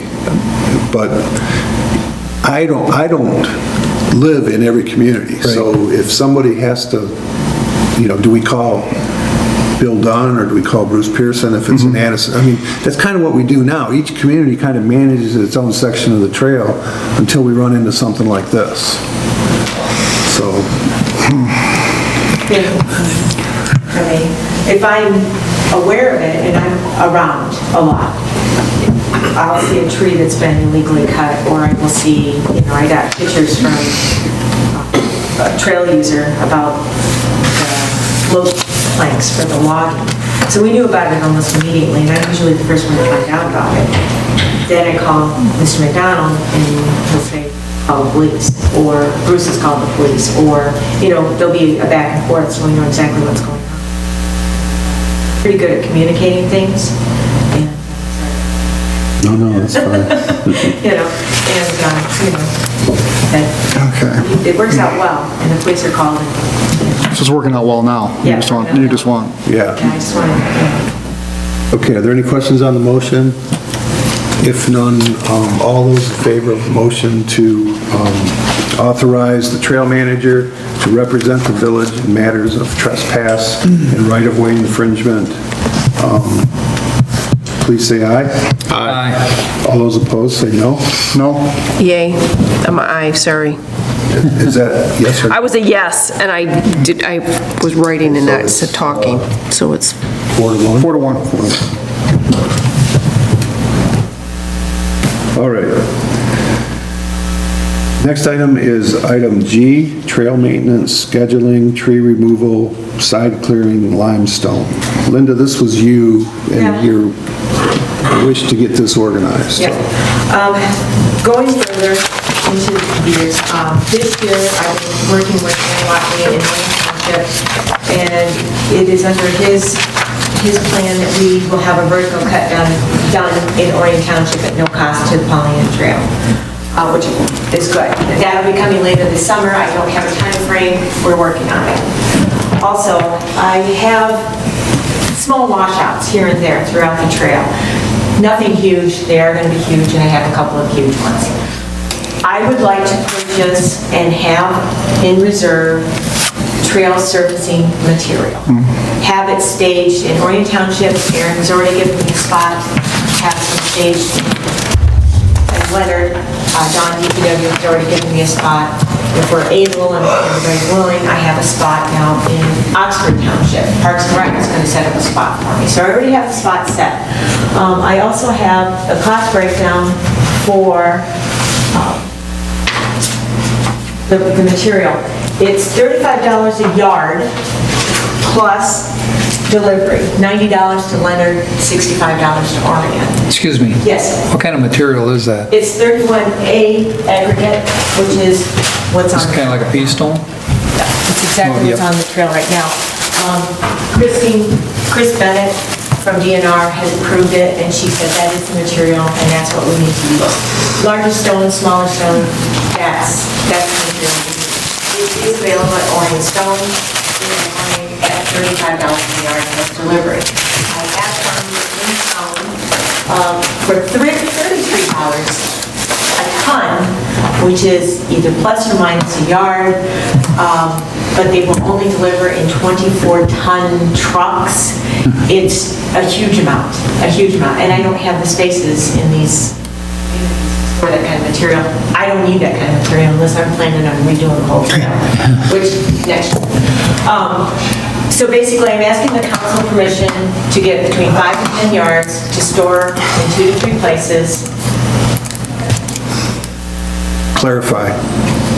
But I don't live in every community. So if somebody has to, do we call Bill Dunn or do we call Bruce Pearson if it's in Addison? I mean, that's kind of what we do now. Each community kind of manages its own section of the trail until we run into something like this. So, If I'm aware of it and I'm around a lot, I'll see a tree that's been illegally cut, or I will see, I got pictures from a trail user about the float planks for the logging. So we knew about it almost immediately, and I'm usually the first one to find out about it. Then I call Mr. McDonald, and he'll say, call the police, or Bruce has called the police, or, there'll be a back and forth, so we know exactly what's going on. Pretty good at communicating things, and, no, that's fine. Okay. it works out well, and the police are called, and, So it's working out well now? Yeah. You just want. Yeah. I just wanted, Okay, are there any questions on the motion? If none, all those in favor of the motion to authorize the trail manager to represent the village in matters of trespass and right-of-way infringement, please say aye. Aye. All those opposed, say no. No? Yay. I'm an aye, sorry. Is that yes or no? I was a yes, and I was writing and not talking, so it's... 4-1? 4-1. All right. Next item is item G, trail maintenance, scheduling, tree removal, side clearing, limestone. Linda, this was you Yeah. and your wish to get this organized. yeah. Going further into the years, this year I've been working with Ann Watley in Wayne Township, and it is under his plan that we will have a vertical cut done in Orion Township at no cost to the Pollyant Trail, which is good. That'll be coming later this summer. I don't have a time frame. We're working on it. Also, I have small washouts here and there throughout the trail. Nothing huge. They are going to be huge, and I have a couple of huge ones. I would like to purchase and have in reserve trail surfacing material. Have it staged in Orion Township. Aaron has already given me a spot. Have some staged. And Leonard, Don DPW has already given me a spot. If we're able and everybody's willing, I have a spot now in Oxford Township. Parks and Rec is going to set up a spot for me. So I already have the spot set. I also have a cost breakdown for the material. It's $35 a yard plus delivery. $90 to Leonard, $65 to Orion. Excuse me. Yes. What kind of material is that? It's 31A aggregate, which is what's on It's the kind of like a pea stone? It's exactly Oh, what's yep. on the trail right now. Chris Bennett from DNR has approved it, and she said that is the material, and that's what we need to use. Larger stone, smaller stone, that's the material. It is available at Orion Stone, at $35 a yard plus delivery. I asked them in town for $33 a ton, which is either plus or minus a yard, but they will only deliver in 24-ton trucks. It's a huge amount, and I don't have the spaces in these for that kind of material. I don't need that kind of material unless I'm planning on redoing the whole trail, which next year. So basically, I'm asking the council permission to get between 5 and 10 yards to store in 2 to 3 places. Clarify.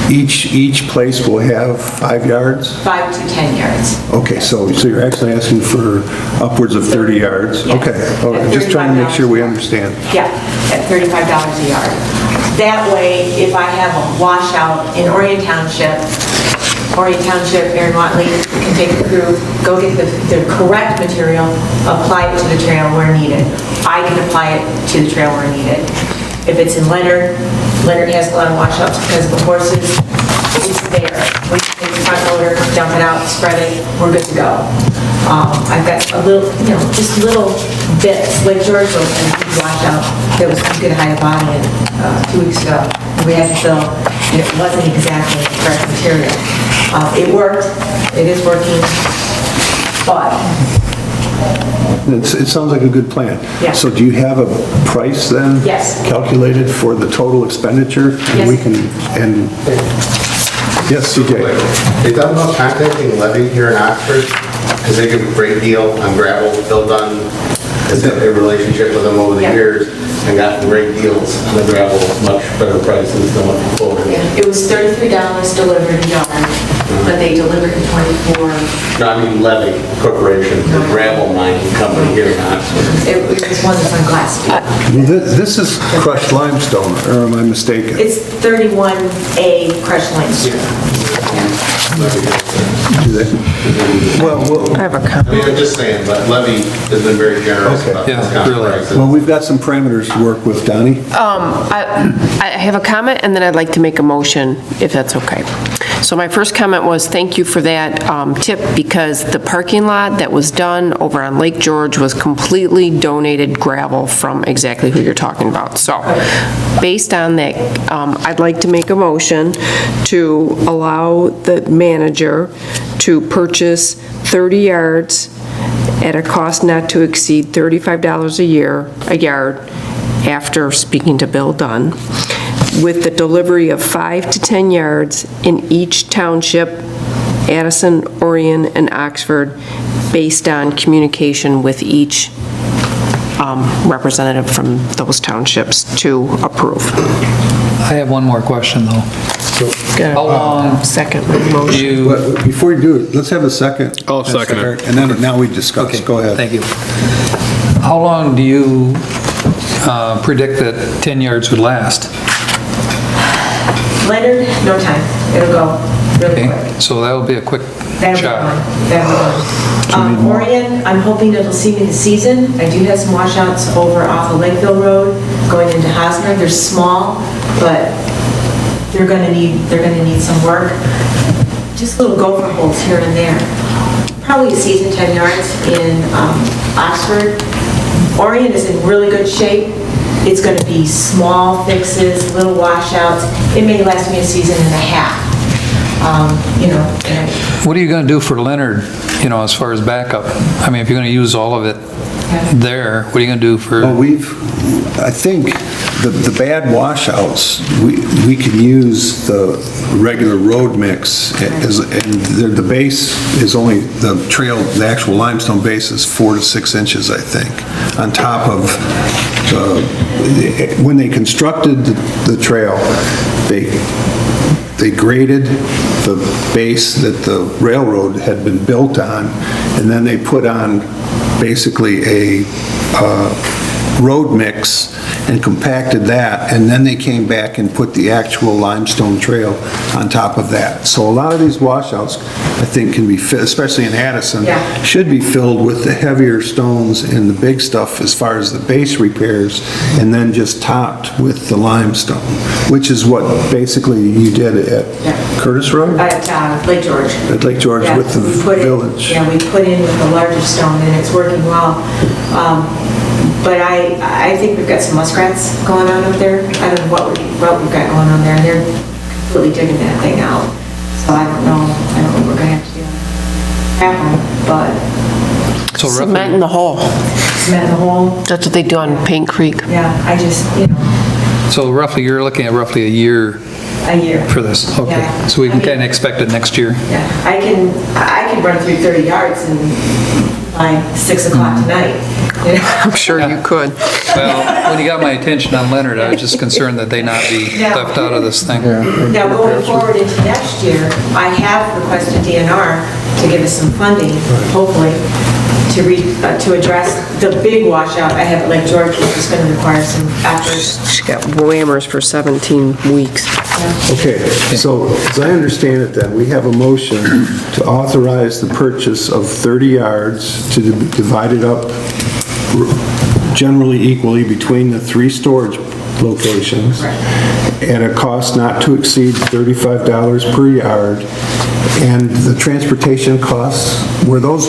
Each place will have 5 yards? 5 to 10 yards. Okay, so you're actually asking for upwards of 30 yards? Yes. Okay, all right, At just trying to make sure we $35. understand. Yeah, at $35 a yard. That way, if I have a washout in Orion Township, Aaron Watley can take the crew, go get the correct material, apply it to the trail where needed. I can apply it to the trail where needed. If it's in Leonard has a lot of washouts because of the horses, it's there. We can take the front loader, dump it out, spread it, we're good to go. I've got a little, just little bits, like George was a huge washout that was too good to hide a body in 2 weeks ago. We had to fill, and it wasn't exactly the correct material. It worked, it is working, but It sounds like a good plan. Yeah. So do you have a price then? Yes. Calculated for the total expenditure? And Yes. we can, and, yes, CJ? They thought about contacting Levy here in Oxford, because they give a great deal on gravel. They've done a relationship with them over the Yeah. years and gotten great deals on the gravel, much better prices than what they quoted. it was $33 delivered yard, but they delivered in 24. No, I mean Levy Corporation, the gravel mining company here in Oxford. It was one that's on glass. This is crushed limestone, or am I mistaken? It's 31A crushed limestone. Do they? Well, I have a I comment. mean, I'm just saying, but Levy has been very generous Okay. about Yeah, this kind of really. prices. well, we've got some parameters to work with, Donnie. I have a comment, and then I'd like to make a motion, if that's okay. So my first comment was, thank you for that tip, because the parking lot that was done over on Lake George was completely donated gravel from exactly who you're talking about. So, based on that, I'd like to make a motion to allow the manager to purchase 30 yards at a cost not to exceed $35 a yard, after speaking to Bill Dunn, with the delivery of 5 to 10 yards in each township, Addison, Orion, and Oxford, based on communication with each representative from those townships to approve. I have one more question, though. How long Second do motion. you... But before you do it, let's have a second. I'll second it. And then now we discuss. Okay, Go ahead. thank you. How long do you predict that 10 yards would last? Leonard, no time. It'll go really Okay, quick. so that'll be a quick That'll be job. fine. That'll be fine. Orion, I'm hoping it'll see me this season. I do have some washouts over off of Lakeville Road going into Hosmer. They're small, but they're gonna need some work. Just little gopher holes here and there. Probably a season 10 yards in Oxford. Orion is in really good shape. It's gonna be small fixes, little washouts. It may last me a season and a half. And What are you going to do for Leonard, as far as backup? I mean, if you're going to use all of it there, what are you going to do for... Well, I think the bad washouts, we can use the regular road mix, and the base is only, the actual limestone base is 4 to 6 inches, I think, on top of, when they constructed the trail, they graded the base that the railroad had been built on, and then they put on basically a road mix and compacted that, and then they came back and put the actual limestone trail on top of that. So a lot of these washouts, I think, can be, especially in Addison, Yeah. should be filled with the heavier stones and the big stuff as far as the base repairs, and then just topped with the limestone, which is what basically you did at Yeah. Curtis Road? at Lake George. At Lake George Yeah, with the we put in- village. Yeah, we put in with the larger stone, and it's working well. But I think we've got some muskrats going on up there. I don't know what we've got going on there. They're completely digging that thing out. So I don't know what we're gonna have to do. But So roughly, Cement in the hole. cement in the hole, That's what they do on Paint Creek. yeah, I just, you're looking at roughly a year a year. for this? Okay, Yeah. so we can kind of expect it next year? Yeah, I can run through 30 yards in by 6 o'clock tonight. You know? I'm sure you could. Well, when you got my attention on Leonard, I was just concerned that they not be left out of this thing. Now, going forward into next year, I have requested DNR to give us some funding, hopefully, to address the big washout I have at Lake George, which is going to require some effort. She got whammers for 17 weeks. Okay, so as I understand it then, we have a motion to authorize the purchase of 30 yards to be divided up generally equally between the 3 storage locations at a cost not to exceed $35 per yard. And the transportation costs, were those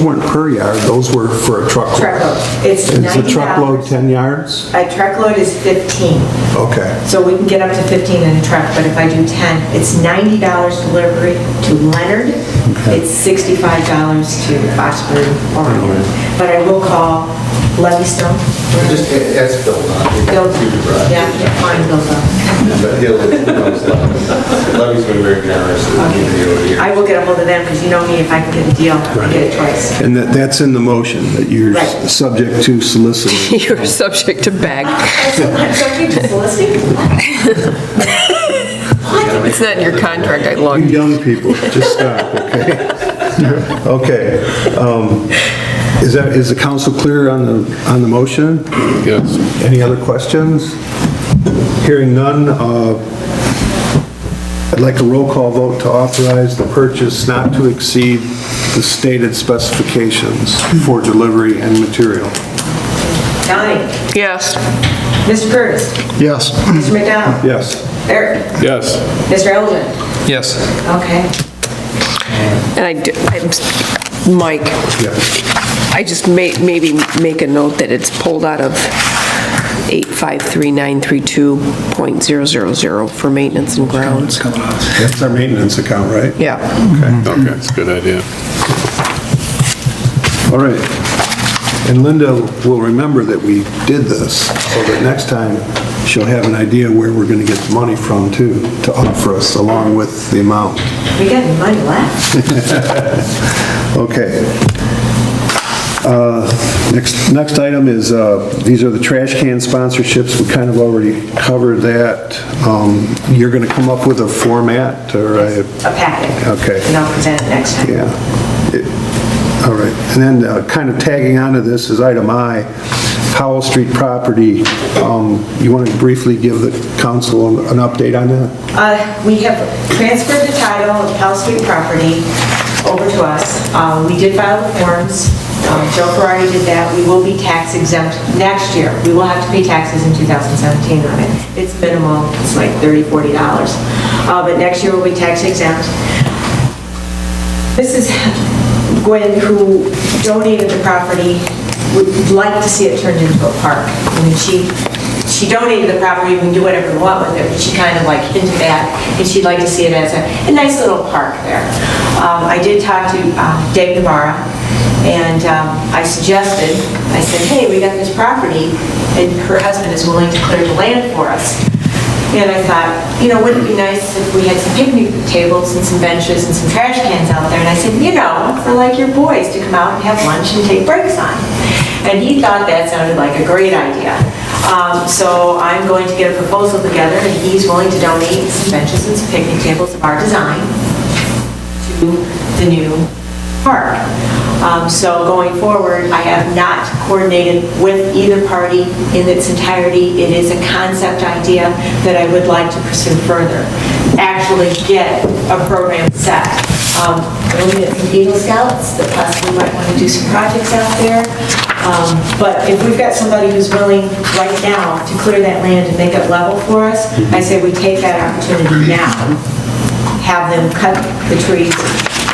weren't per yard, those were for a truckload? Truckload. It's Is a $90. truckload 10 yards? A truckload is 15. Okay. So we can get up to 15 in a truck, but if I do 10, it's $90 delivery to Leonard. It's $65 to Foxbury, Oregon. But I will call Levystone. Just ask Bill. Bill, yeah, fine, Bill's up. But he'll, Levy's been very generous with giving you over here. I will get a hold of them, because you know me, if I can get a deal, I'll get it twice. And that's in the motion, that you're Right. subject to soliciting. You're subject to bag. I'm subject to soliciting? It's not in your contract, I You looked. young people, just stop, okay? Okay. Is the council clear on the motion? Yes. Any other questions? Hearing none, I'd like a roll call vote to authorize the purchase not to exceed the stated specifications for delivery and material. Donnie? Yes. Mr. Curtis? Yes. Mr. McDonald? Yes. Eric? Yes. Mr. Elgin? Yes. Okay. And Mike, Yes. I just maybe make a note that it's pulled out of 853,932.000 for maintenance and grounds. That's our maintenance account, right? Yeah. Okay, that's a good idea. All right. And Linda will remember that we did this, so that next time she'll have an idea where we're going to get the money from, too, to offer us, along with the amount. We got any money left? Okay. Next item is, these are the trash can sponsorships. We kind of already covered that. You're going to come up with a format, or A packet. Okay. And I'll present it next time. Yeah. All right. And then kind of tagging onto this is item I, Powell Street property. You want to briefly give the council an update on that? We have transferred the title of Powell Street property over to us. We did file the forms. Joe Ferrari did that. We will be tax exempt next year. We will have to pay taxes in 2017 on it. It's minimal. It's like $30, $40. But next year we'll be tax exempt. Mrs. Gwen, who donated the property, would like to see it turned into a park. I mean, she donated the property, we can do whatever we want with it, but she kind of like hinted at, and she'd like to see it as a nice little park there. I did talk to Dave Navarra, and I said, hey, we got this property, and her husband is willing to clear the land for us. And I thought, wouldn't it be nice if we had some picnic tables and some benches and some trash cans out there? And I said, for like your boys to come out and have lunch and take breaks on. And he thought that sounded like a great idea. So I'm going to get a proposal together, and he's willing to donate some benches and some picnic tables of our design to the new park. So going forward, I have not coordinated with either party in its entirety. It is a concept idea that I would like to pursue further. Actually get a program set. We're looking at some Eagle Scouts that possibly might want to do some projects out there. But if we've got somebody who's willing right now to clear that land and make it level for us, I say we take that opportunity now. Have them cut the trees,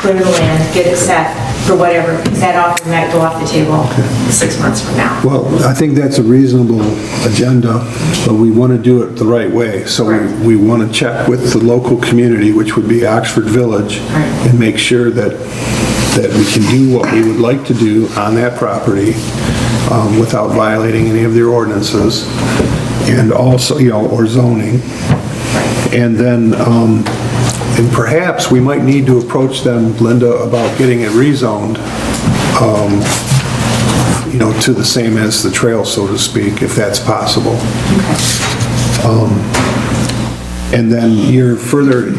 clear the land, get it set for whatever, because that offer might go off the table 6 months from now. Well, I think that's a reasonable agenda, but we want to do it the right way. So we want to check with the local community, which would be Oxford Village, and make sure that we can do what we would like to do on that property without violating any of their ordinances, and also, or zoning. And then, and perhaps we might need to approach them, Linda, about getting it rezoned to the same as the trail, so to speak, if that's possible. And then you're further,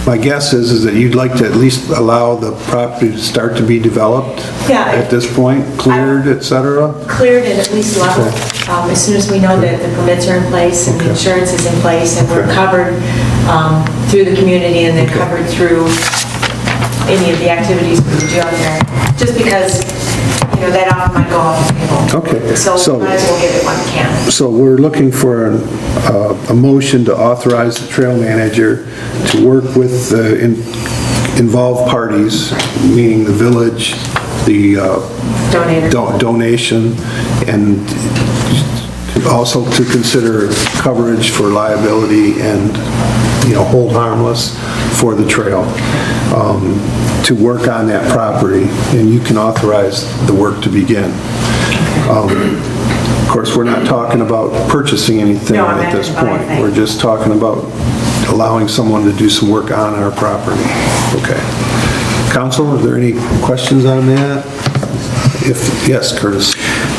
my guess is that you'd like to at least allow the property to start to be developed Yeah. at this point, cleared, et cetera? Cleared and at least level. As soon as we know that the permits are in place and the insurance is in place and we're Okay. covered through the community and then covered through any of the activities we do out there. Just because, that often might go off the table. Okay. So we might as well give it one can. So we're looking for a motion to authorize the trail manager to work with the involved parties, meaning the village, the Donator. donation, and also to consider coverage for liability and, hold harmless for the trail, to work on that property, and you can authorize the work to begin. Of course, we're not talking about purchasing anything No, I'm at this not buying point. anything. We're just talking about allowing someone to do some work on our property. Okay. Council, are there any questions on that? Yes, Curtis.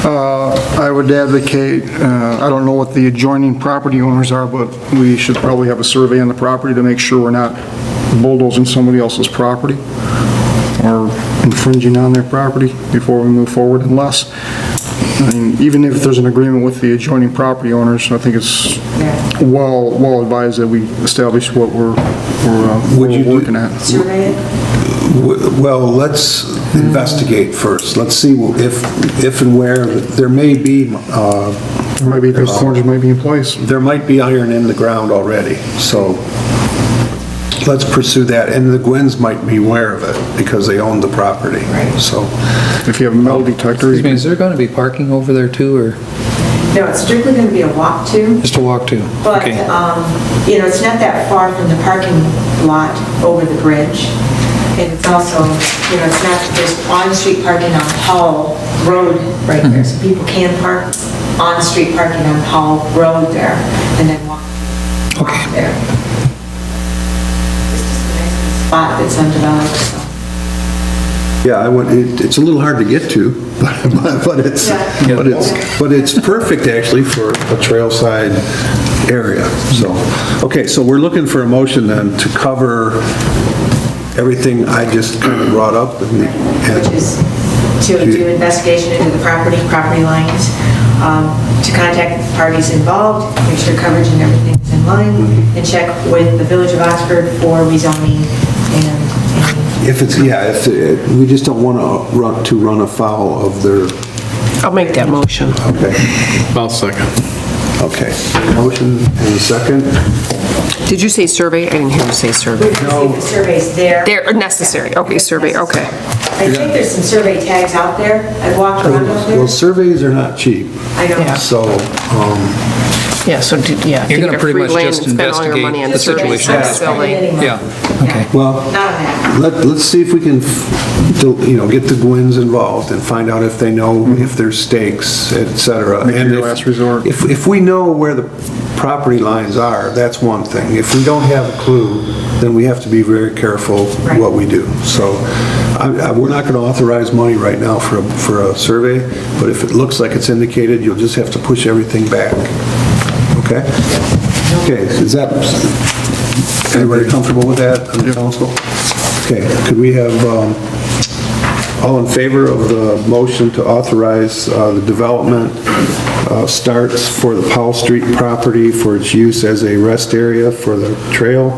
I would advocate, I don't know what the adjoining property owners are, but we should probably have a survey on the property to make sure we're not bulldozing somebody else's property or infringing on their property before we move forward, unless, even if there's an agreement with the adjoining property owners, I think it's well advised that we establish what we're working at. Survey it. Well, let's investigate first. Let's see if and where, there may be, Maybe those corners might be in place. there might be iron in the ground already, so let's pursue that. And the Gwynns might be aware of it because they own the property, so. If you have a metal detector, Excuse me, is there going to be parking over there too, or No, it's strictly going to be a walk-to. just a walk to? But, Okay. it's not that far from the parking lot over the bridge. And it's also, it's not, there's on-street parking on Hall Road right there. So people can park on-street parking on Hall Road there and then walk there. It's just a nice spot that's undeveloped, so. Yeah, it's a little hard to get to, but it's perfect actually for a trailside area, so. Okay, so we're looking for a motion then to cover everything I just kind of brought up. Which is to do investigation into the property lines, to contact the parties involved, make sure coverage and everything is in line, and check with the Village of Oxford for rezoning and we just don't want to run afoul of their, I'll make that motion. okay, I'll second. okay. Motion and a second. Did you say survey? I didn't hear you say survey. we're going to see if the survey's there. They're necessary, okay, survey, okay. I think there's some survey tags out there. I've walked around out there. Well, surveys are not cheap, I know. Yeah. so, Yeah, so, yeah. You're going to pretty much just investigate the situation at this point. Yeah, okay. well, Not on that. let's see if we can, get the Gwynns involved and find out if they know if there's stakes, et cetera. Make it And your if- last resort. If we know where the property lines are, that's one thing. If we don't have a clue, then we have to be very careful what we do. So we're not going to authorize money right now for a survey, but if it looks like it's indicated, you'll just have to push everything back. Okay? Okay, is that, everybody comfortable with that on the council? Okay, could we have, all in favor of the motion to authorize the development starts for the Powell Street property for its use as a rest area for the trail?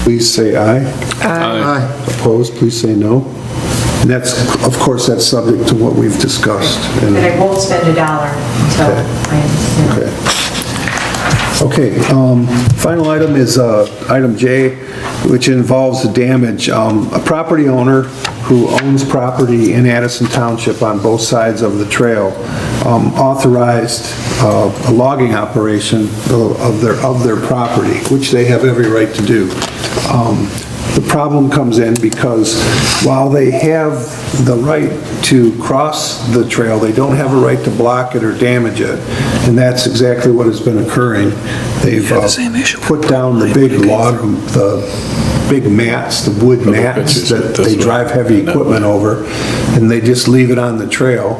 Please say aye. Aye. Opposed, please say no. And that's, of course, that's subject to what we've discussed. And I won't spend $1 until I, Okay, final item is item J, which involves the damage. A property owner who owns property in Addison Township on both sides of the trail authorized a logging operation of their property, which they have every right to do. The problem comes in because while they have the right to cross the trail, they don't have a right to block it or damage it. And that's exactly what has been occurring. They've put down the big log, the big mats, the wood mats pictures that this they way. drive heavy equipment over, and they just leave it on the trail.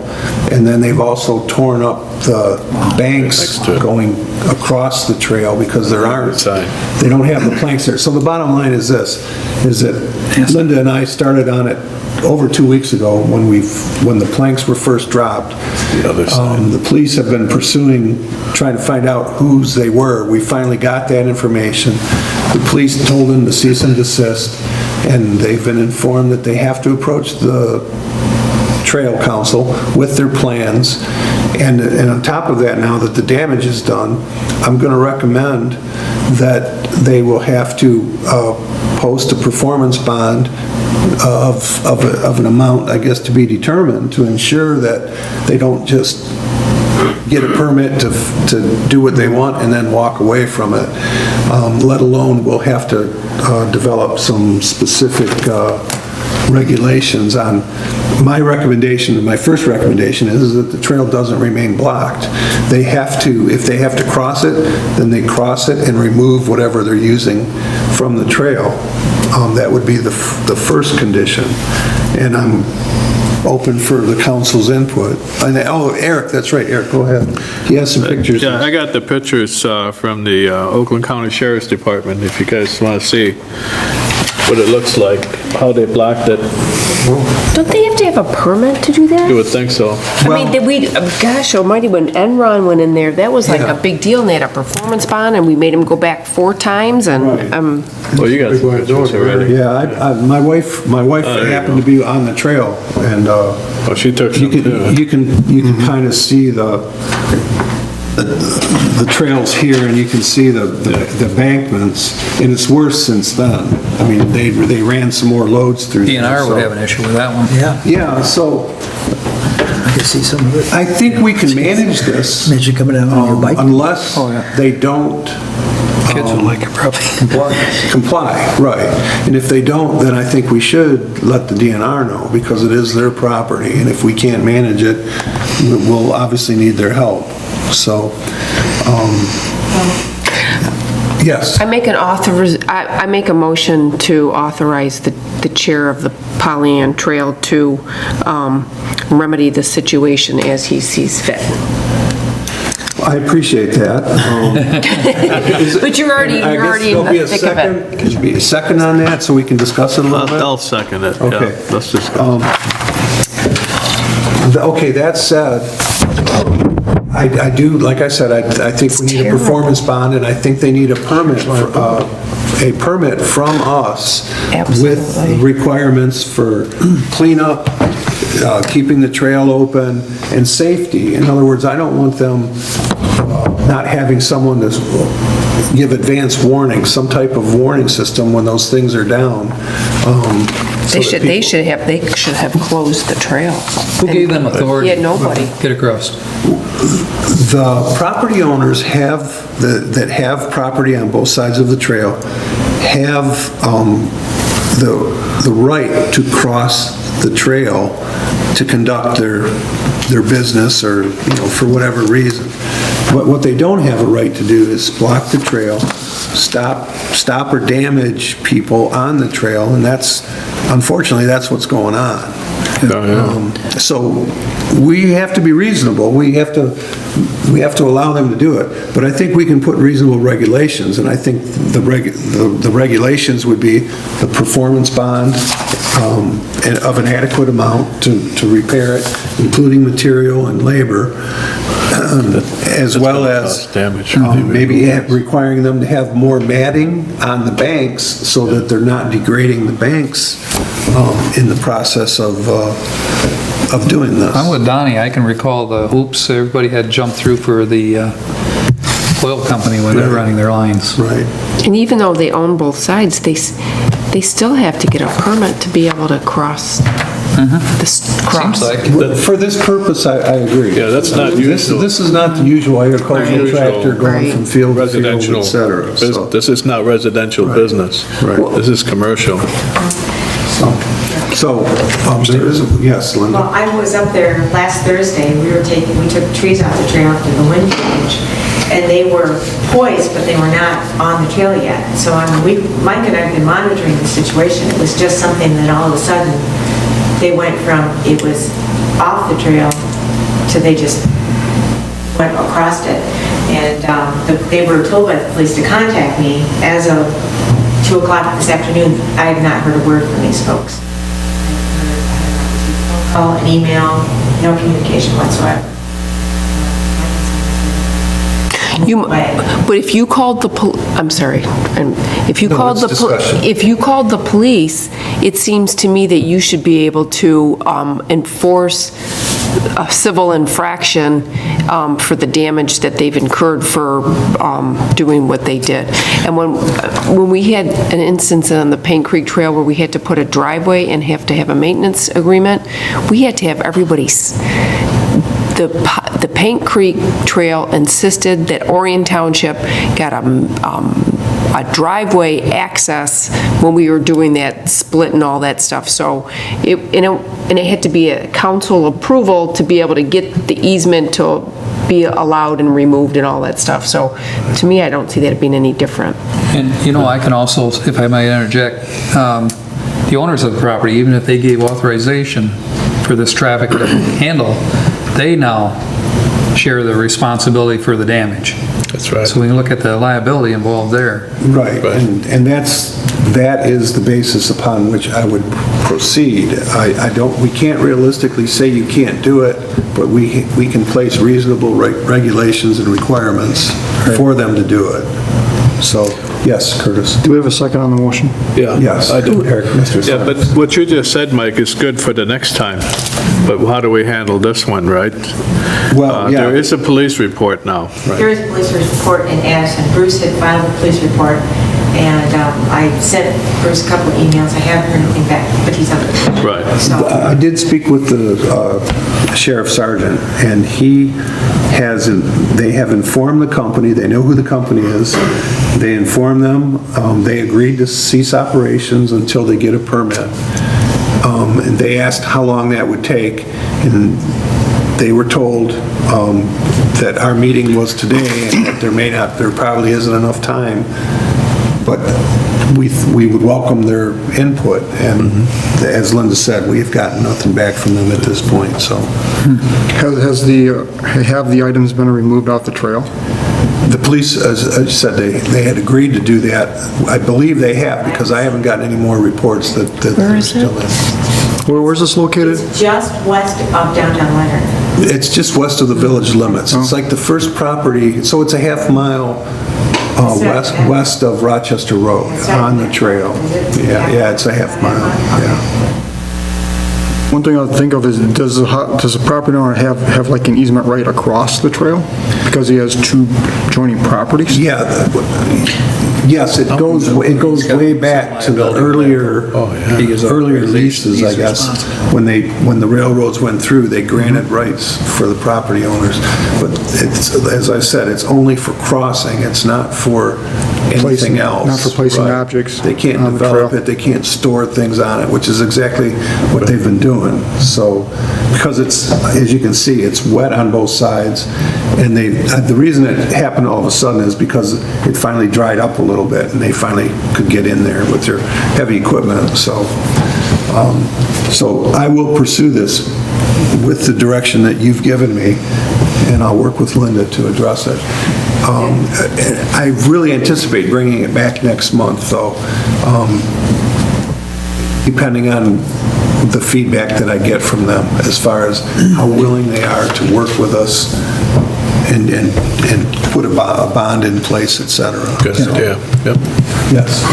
And then they've also torn up the banks Next to it. going across the trail because there aren't, Side. they don't have the planks there. So the bottom line is this, is that Linda and I started on it over 2 weeks ago when the planks were first dropped. The other side. The police have been pursuing, trying to find out whose they were. We finally got that information. The police told them to cease and desist, and they've been informed that they have to approach the Trail Council with their plans. And on top of that, now that the damage is done, I'm going to recommend that they will have to post a performance bond of an amount, I guess, to be determined, to ensure that they don't just get a permit to do what they want and then walk away from it, let alone we'll have to develop some specific regulations on. My recommendation, my first recommendation is that the trail doesn't remain blocked. They have to, if they have to cross it, then they cross it and remove whatever they're using from the trail. That would be the first condition. And I'm open for the council's input. And, oh, Eric, that's right, Eric, go ahead. He has some pictures. Yeah, I got the pictures from the Oakland County Sheriff's Department, if you guys want to see what it looks like, how they blocked it. Don't they have to have a permit to do that? You would think so. I mean, gosh almighty, when Enron went in there, that was like a big deal, and they had a performance bond, and we made them go back 4 times, and, Well, you got the pictures already. Yeah, my wife there you happened to be on the trail, and Oh, she took you some too. can kind of see the trails here, and you can see the embankments, and it's worse since then. I mean, they ran some more loads through there. DNR so- would have an issue with that one. Yeah, Yeah, so I can see some of it. I think we can manage this. Imagine coming down on your bike. Unless they don't Kids would like it probably. comply, right. And if they don't, then I think we should let the DNR know, because it is their property, and if we can't manage it, we'll obviously need their help. So, yes. I make a motion to authorize the chair of the Pollyant Trail to remedy the situation as he sees fit. I appreciate that. But you're already in the thick of it. Could you be a second on that, so we can discuss it a little bit? I'll second it, Okay. yeah. Let's just, Okay, that said, I do, like I said, I think we need a performance bond, and I think they need a permit from us with Absolutely. requirements for cleanup, keeping the trail open, and safety. In other words, I don't want them not having someone to give advance warning, some type of warning system when those things are down. They should have closed the trail. Who gave them authority? Yeah, nobody. Get across. The property owners that have property on both sides of the trail have the right to cross the trail to conduct their business, or, for whatever reason. But what they don't have a right to do is block the trail, stop or damage people on the trail, and unfortunately, that's what's going on. So we have to be reasonable. We have to allow them to do it. But I think we can put reasonable regulations, and I think the regulations would be the performance bond of an adequate amount to repair it, including material and labor, as well as damage. maybe requiring them to have more matting on the banks so that they're not degrading the banks in the process of doing this. I'm with Donnie. I can recall the hoops everybody had jumped through for the oil company when they're running their lines. Right. And even though they own both sides, they still have to get a permit to be able to cross. Seems like. For this purpose, I agree. Yeah, that's not usual. This is not the usual agricultural Usual. tractor going from field to field, Residential, et cetera. So- this is not residential business. Right. This is commercial. So, there is, yes, Well, Linda? I was up there last Thursday, we took trees off the trail after the wind change, and they were poised, but they were not on the trail yet. So Mike and I have been monitoring the situation. It was just something that all of a sudden, they went from, it was off the trail to they just went across it. And they were told by the police to contact me. As of 2 o'clock this afternoon, I have not heard a word from these folks. Call, an email, no communication whatsoever. But if you called I'm sorry, if you called if you called the police, it seems to me that you should be able to enforce a civil infraction for the damage that they've incurred for doing what they did. And when we had an instance on the Paint Creek Trail where we had to put a driveway and have to have a maintenance agreement, we had to have everybody's. The Paint Creek Trail insisted that Orion Township got a driveway access when we were doing that split and all that stuff. So it had to be a council approval to be able to get the easement to be allowed and removed and all that stuff. So to me, I don't see that being any different. And, I can also, if I might interject, the owners of the property, even if they gave authorization for this traffic to handle, they now share the responsibility for the damage. That's right. So we can look at the liability involved there. Right, and that is the basis upon which I would proceed. We can't realistically say you can't do it, but we can place reasonable regulations and requirements for them to do it. So, yes, Curtis? Do we have a second on the motion? Yeah. Yes. I do. Eric, Mr. Yeah, but what you just said, Mike, is good for the next time. But how do we handle this one, right? Well, yeah. There is a police report now, There right? is a police report in Addison. Bruce had filed a police report, and I sent Bruce a couple of emails. I haven't heard anything back, but he's on it. Right. So, I did speak with the sheriff sergeant, and they have informed the company, they know who the company is, they informed them, they agreed to cease operations until they get a permit. And they asked how long that would take, and they were told that our meeting was today, and that there probably isn't enough time, but we would welcome their input, and as Linda said, we've gotten nothing back from them at this point, so. Have the items been removed off the trail? The police, as I said, they had agreed to do that. I believe they have, because I haven't gotten any more reports that they're still in. Where's this located? it's just west of downtown Leonard. It's just west of the village limits. It's like the first property, so it's a half mile west of Rochester Road on the trail. Yeah, it's a half mile, yeah. One thing I would think of is, does the property owner have like an easement right across the trail? Because he has two joining properties? Yeah, yes, it goes way back to the earlier leases, I guess. When the railroads went through, they granted rights for the property owners. But it's, as I said, it's only for crossing, it's not for anything else. Not for placing Right. objects They can't on the develop trail. it, they can't store things on it, which is exactly what they've been doing. So, because it's, as you can see, it's wet on both sides, and the reason it happened all of a sudden is because it finally dried up a little bit, and they finally could get in there with their heavy equipment, so I will pursue this with the direction that you've given me, and I'll work with Linda to address it. I really anticipate bringing it back next month, though, depending on the feedback that I get from them as far as how willing they are to work with us and put a bond in place, et cetera. Good idea, yep. Yes.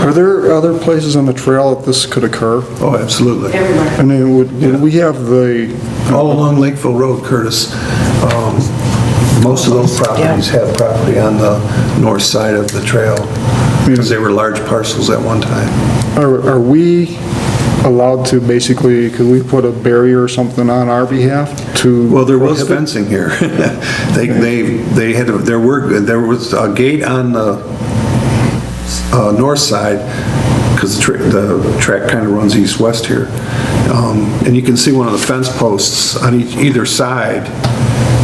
Are there other places on the trail that this could occur? Oh, absolutely. Everywhere. I mean, would we have the, All along Lakeville Road, Curtis, most of those properties have property on the north side of the trail because they were large parcels at one time. are we allowed to basically, could we put a barrier or something on our behalf to? Well, there was prohibit? fencing here. They had, there was a gate on the north side, because the track kind of runs east-west here. And you can see one of the fence posts on either side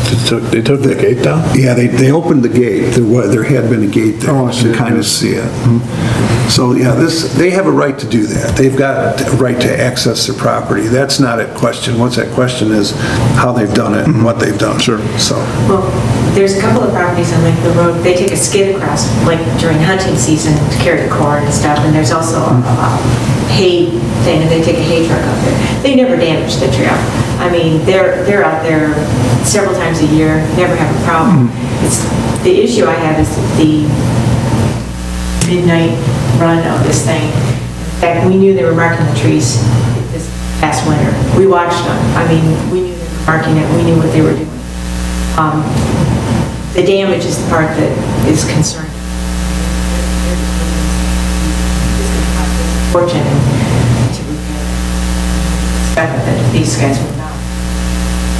They took the gate down? Yeah, they opened the gate. There had been a gate there. Oh, I see. You kind of see it. So, yeah, they have a right to do that. They've got a right to access their property. That's not at question. What's at question is how they've done it and what they've done. Sure. So, Well, there's a couple of properties on Lakeville Road, they take a skid across, like during hunting season to carry the corn and stuff, and there's also a hay thing, and they take a hay truck out there. They never damage the trail. I mean, they're out there several times a year, never have a problem. It's, the issue I have is the midnight run of this thing. In fact, we knew they were marking the trees this past winter. We watched them. I mean, we knew they were marking it, we knew what they were doing. The damage is the part that is concerning. Fortunate to expect that these guys would not.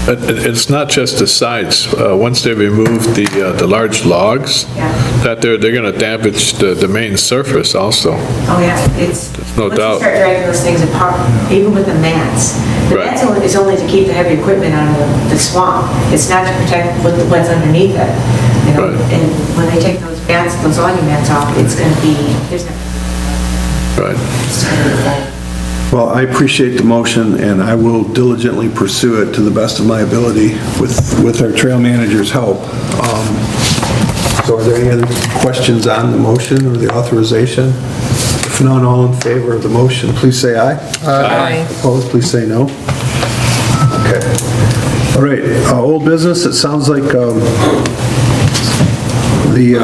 It's not just the sides. Once they remove the large logs, Yeah. that they're going to damage the main surface also. Oh, yeah, it's. no Once doubt. you start dragging those things apart, even with the mats. The Right. mats is only to keep the heavy equipment out of the swamp. It's not to protect what's underneath it, you know? Right. And when they take those mats, those logging mats off, it's going to be, there's no. Right. It's gonna be full. well, I appreciate the motion, and I will diligently pursue it to the best of my ability with our trail manager's help. So are there any other questions on the motion or the authorization? If none, all in favor of the motion, please say aye. Aye. Opposed, please say no. Okay. All right, old business, it sounds like the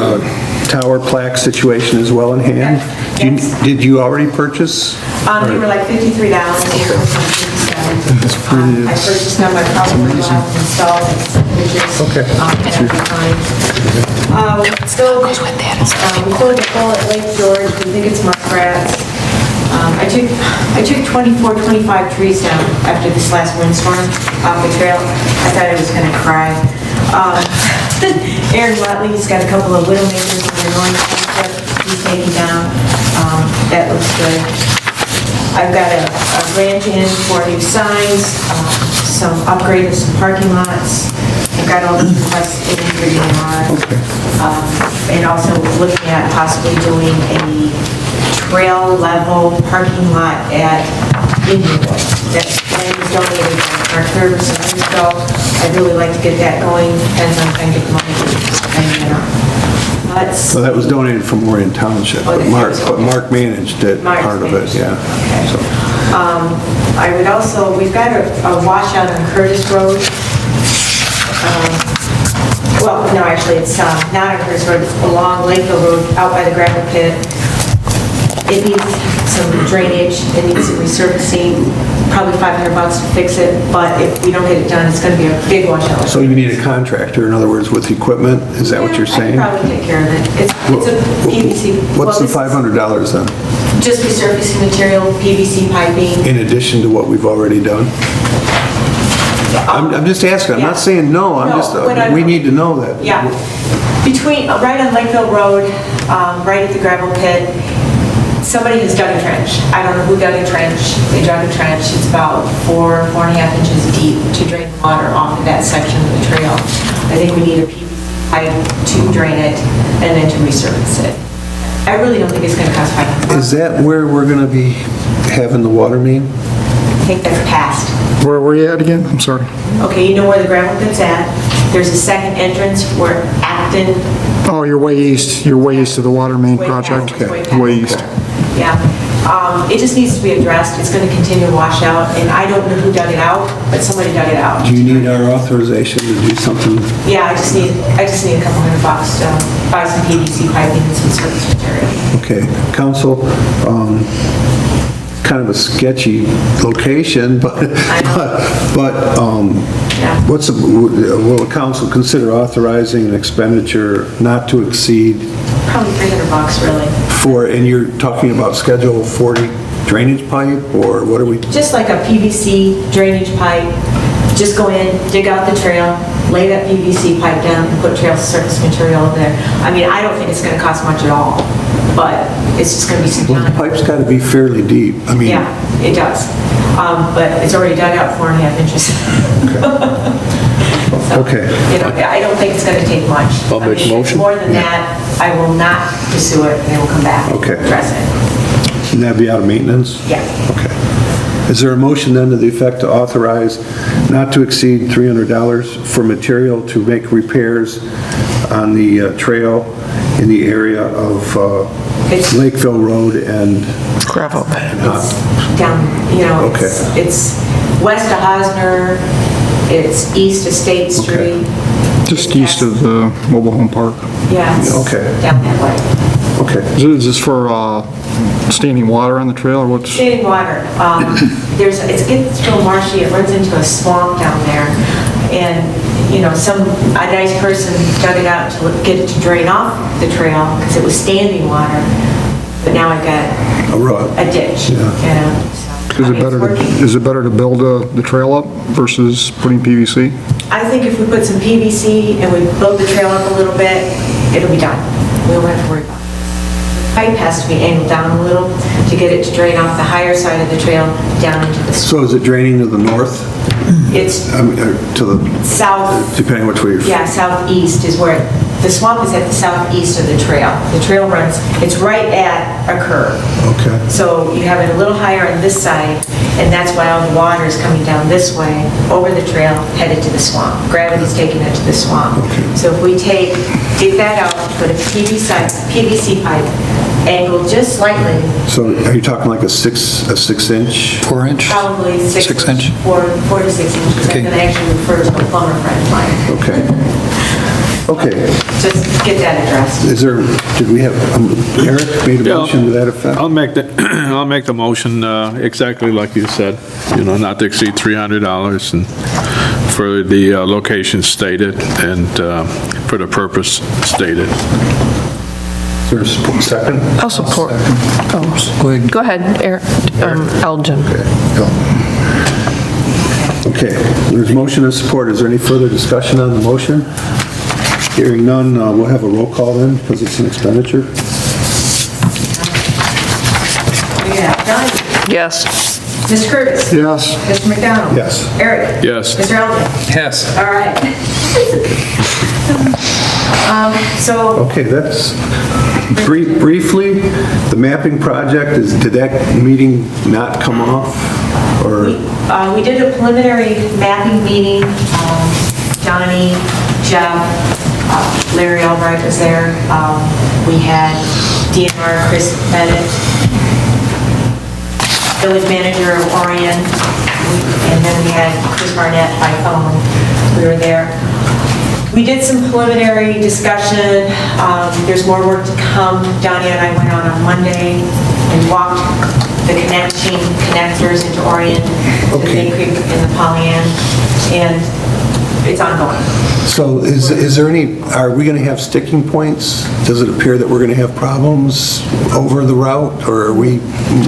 tower plaque situation is well in hand. Yes. Did you already purchase? They were like $53, they were $57. That's pretty- I purchased them, I probably will have them installed, and some pictures. Okay. And everything. Still, we still get full at Lake George, we think it's muskrats. I took 24, 25 trees down after this last windstorm off the trail. I thought I was gonna cry. Aaron Watley's got a couple of widowmakers in their lawn he's taking down. That looks good. I've got a grant in for new signs, some upgrade of some parking lots. I've got all these requests in for DNR. And also looking at possibly doing a trail level parking lot at Indianwood. That land was donated by our Curve some years ago. I'd really like to get that going, depends on if I can get the money to spend it on. So that was donated from Orion Township, Oh, but Mark managed it, part of it, yeah. So, I would also, we've got a washout on Curtis Road. Well, no, actually, it's not on Curtis Road, it's along Lakeville Road, out by the gravel pit. It needs some drainage, it needs some resurfacing, probably $500 to fix it, but if we don't get it done, it's gonna be a big washout. So you need a contractor, in other words, with equipment, is that what you're saying? I can probably take care of it. It's a PVC. What's the well, this is $500 then, Just resurfacing material, PVC piping. in addition to what we've already done? I'm just asking, I'm not saying no, I'm No, just, what I- we need to know that. Yeah, between, right on Lakeville Road, right at the gravel pit, somebody has dug a trench. I don't know who dug a trench. They dug a trench. It's about 4.5 inches deep to drain the water off of that section of the trail. I think we need a PVC pipe to drain it and then to resurface it. I really don't think it's gonna cost $500. Is that where we're gonna be having the water main? I think that's past. Where were you at again? I'm sorry. Okay, you know where the gravel pit's at? There's a second entrance where Acton. Oh, you're way east. You're way east of the water main way project. past, way past. Way east. Yeah, it just needs to be addressed. It's gonna continue to wash out, and I don't know who dug it out, but somebody dug it out. Do you need our authorization to do something? Yeah, I just need a couple $100 to buy some PVC piping and some surface material. Okay, council, kind of a sketchy location, but, I know. Yeah. will the council consider authorizing an expenditure not to exceed Probably $300 really. and you're talking about Schedule 40 drainage pipe, or what are we? Just like a PVC drainage pipe, just go in, dig out the trail, lay that PVC pipe down and put trail surface material over there. I mean, I don't think it's gonna cost much at all, but it's just gonna be some Well, the time. pipe's got to be fairly deep. I mean, Yeah, it does. But it's already dug out 4.5 inches. So, Okay. you know, I don't think it's gonna take much. I'll make a I mean, if it's motion. more than that, I will not pursue it, and they will come back and Okay. address it. And that'd be out of maintenance? Yeah. Okay. Is there a motion then to the effect to authorize not to exceed $300 for material to make repairs on the trail in the area of It's- Lakeville Road and, Gravel pit. Down, you know, Okay. it's west of Hosner, it's east of State Street. Just east of the mobile home park. Yeah, it's Okay. down that way. okay. Is this for standing water on the trail, or what's? Shading water. It gets real marshy, it runs into a swamp down there. And, you know, a nice person dug it out to get it to drain off the trail because it was standing water. But now I've got A road. a ditch, you know. so, I Is mean, it it's better working. is it better to build the trail up versus putting PVC? I think if we put some PVC and we build the trail up a little bit, it'll be done. We don't have to worry about it. Pipe has to be angled down a little to get it to drain off the higher side of the trail down into the swamp. So is it draining to the north? It's I mean, to the, south, depending which way you're... yeah, southeast is where, the swamp is at the southeast of the trail. The trail runs, it's right at a curve. Okay. So you have it a little higher on this side, and that's why all the water is coming down this way, over the trail, headed to the swamp. Gravity's taking it to the swamp. So if we dig that out, put a PVC pipe, angled just slightly, So are you talking like a 6-inch? 4 inch? probably 6 inch? 4 to 6 inches. Okay. I'm gonna actually refer to a plumber friend of mine. Okay. Okay. Just get that addressed. Is there, did we have, Eric made a Yeah. motion to that effect? I'll make the motion exactly like you said, you know, not to exceed $300 and for the location stated and for the purpose stated. Is there a second? I'll support. Oh, Go ahead. go ahead, Eric, Elgin. Okay, there's motion and support. Is there any further discussion on the motion? Hearing none, we'll have a roll call then, because it's an expenditure. Yeah, Donnie? Yes. Mr. Curtis? Yes. Mr. McDonald? Yes. Eric? Yes. Mr. Elgin? Yes. All right. So, Okay, that's, briefly, the mapping project, did that meeting not come off? Or, we did a preliminary mapping meeting. Johnny, Jeff, Larry Albright was there. We had DNR, Chris Bennett, village manager of Orion, and then we had Chris Barnett by phone. We were there. We did some preliminary discussion. There's more work to come. Donnie and I went out on Monday and walked the connectors into Orion, to the Bay Creek and the Pollyant, and it's ongoing. so is there any, are we going to have sticking points? Does it appear that we're going to have problems over the route, or are we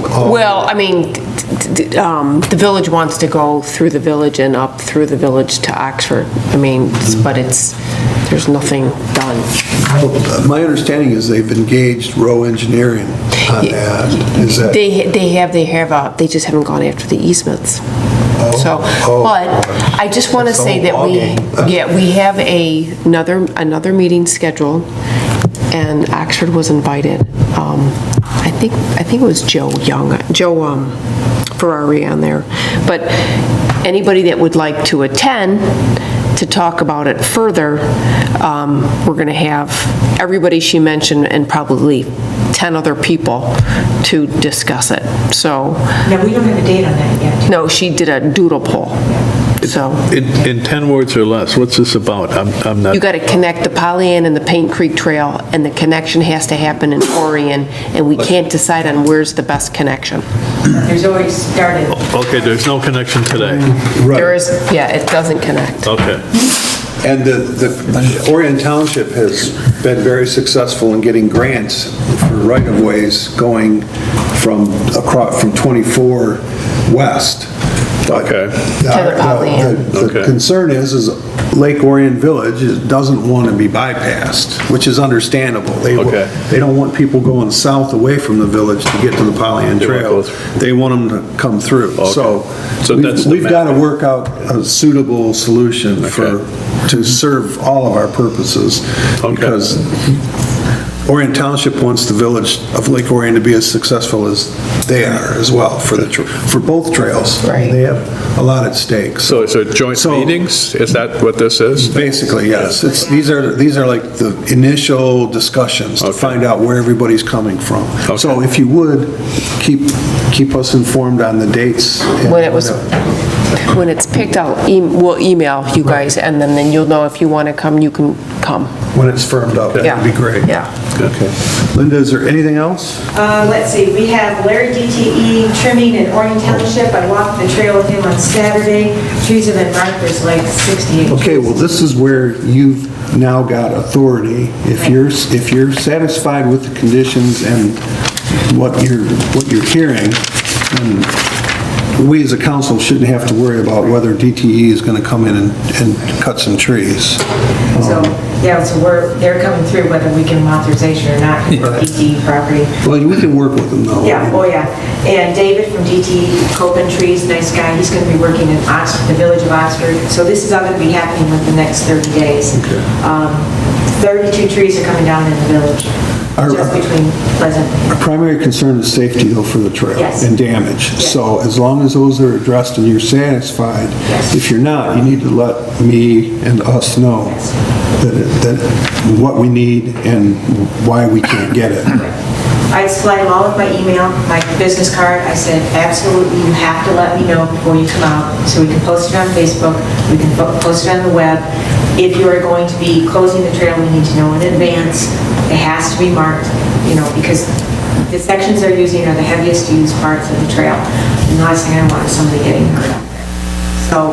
all... Well, I mean, the village wants to go through the village and up through the village to Oxford. I mean, but there's nothing done. My understanding is they've engaged Row Engineering on that. Is that... They just haven't gone after the easements. So, oh. but I just want to That's the say whole that we have another meeting scheduled, and Oxford was invited. I think it was Joe Ferrari on there. But anybody that would like to attend to talk about it further, we're going to have everybody she mentioned and probably 10 other people to discuss it. So, No, we don't have a date on that yet. no, she did a doodle poll. So, In 10 words or less, what's this about? I'm not... you got to connect the Pollyant and the Paint Creek Trail, and the connection has to happen in Orion, and we can't decide on where's the best connection. There's always started. Okay, there's no connection today. There is, yeah, it doesn't connect. Okay. And the Orion Township has been very successful in getting grants for right-of-ways going from 24 west. Okay. The Okay. concern is Lake Orion Village doesn't want to be bypassed, which is understandable. Okay. They don't want people going south away from the village to get to the Pollyant They want Trail. to go through. They want them to come through. Okay. So that's the we've got to map. work out a suitable solution for to serve all of our purposes. Because Orion Township wants the village of Lake Orion to be as successful as they are as well for both trails. Right. They have a lot at stake. So it's a joint meetings? Is that what this is? Basically, yes. These are like the initial discussions to find out where everybody's coming from. So if you would, keep us informed on the dates. When it's picked out, we'll email you guys, and then you'll know if you want to come, you can come. When it's firmed up, that'd be great. Yeah. Okay. Linda, is there anything else? Let's see, we have Larry DTE trimming in Orion Township. I walked the trail with him on Saturday. Trees have been marked, there's like 68 Okay, trees. well, this is where you've now got authority. If you're satisfied with the conditions and what you're hearing, then we as a council shouldn't have to worry about whether DTE is going to come in and cut some trees. So, they're coming through whether we give them authorization or not for DTE property. Well, we can work with them though. Yeah, oh yeah. And David from DTE Copen Trees, nice guy, he's going to be working in Oxford, the village of Oxford. So this is all going to be happening within the next 30 days. 32 trees are coming down in the village, just between Pleasant. Our primary concern is safety though for the trail and damage. Yes. So as long as those are addressed and you're satisfied, if you're not, you need to let me and us know that what we need and why we can't get it. I supplied them all with my email, my business card. I said, absolutely, you have to let me know before you come out so we can post it on Facebook, we can post it on the web. If you are going to be closing the trail, we need to know in advance. It has to be marked, because the sections they're using are the heaviest used parts of the trail. And the last thing I want is somebody getting hurt out there. So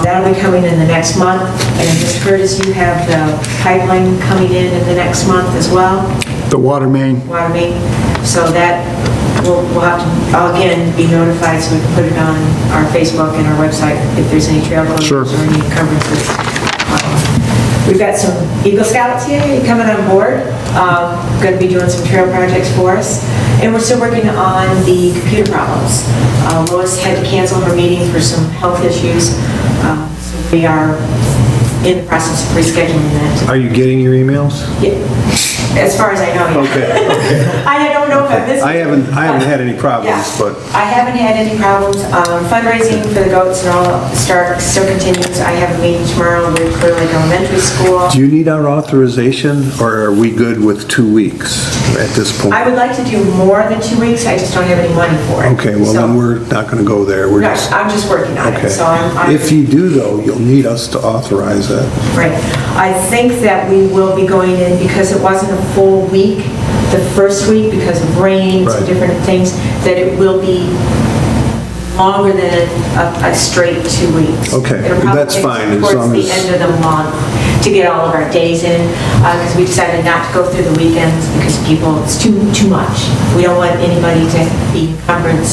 that'll be coming in the next month. And Mr. Curtis, you have the pipeline coming in the next month as well. The water main. Water main. So that we'll have to, again, be notified so we can put it on our Facebook and our website if there's any trail closures or any encumbrances. We've got some Eagle Scouts here coming on board, going to be doing some trail projects for us. And we're still working on the computer problems. Lois had to cancel her meeting for some health issues. So we are in the process of rescheduling that. Are you getting your emails? Yeah. As far as I know, yeah. Okay. I don't know if I missed it. I haven't had any problems, Yeah. but I haven't had any problems. Fundraising for the goats and all still continues. I have a meeting tomorrow with Clear Lake Elementary School. do you need our authorization or are we good with 2 weeks at this point? I would like to do more than 2 weeks. I just don't have any money for it. Okay, well So- then we're not going to go there. We're No, just, I'm just working on okay. it. So I'm If you do though, you'll need us to authorize that. right. I think that we will be going in because it wasn't a full week, the first week because of rains and Right. different things, that it will be longer than a straight 2 weeks. Okay, It'll probably that's take fine, as towards long the as- end of the month to get all of our days in, because we decided not to go through the weekends because people, it's too much. We don't want anybody to be encumbered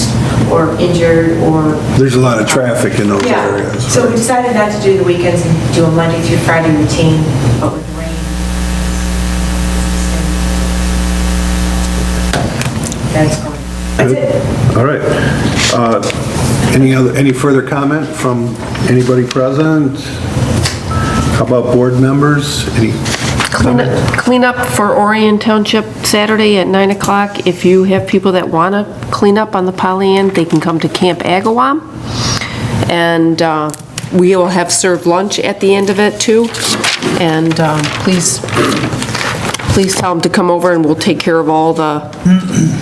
or injured or There's a lot of traffic in those yeah, areas. so we decided not to do the weekends and do a Monday through Friday routine, but with rain. That's going. That's it. All right. Any further comment from anybody present? How about board members? Any comment? Clean up for Orion Township Saturday at 9 o'clock. If you have people that want to clean up on the Pollyant, they can come to Camp Agawam. And we will have served lunch at the end of it too. And please tell them to come over and we'll take care of all the,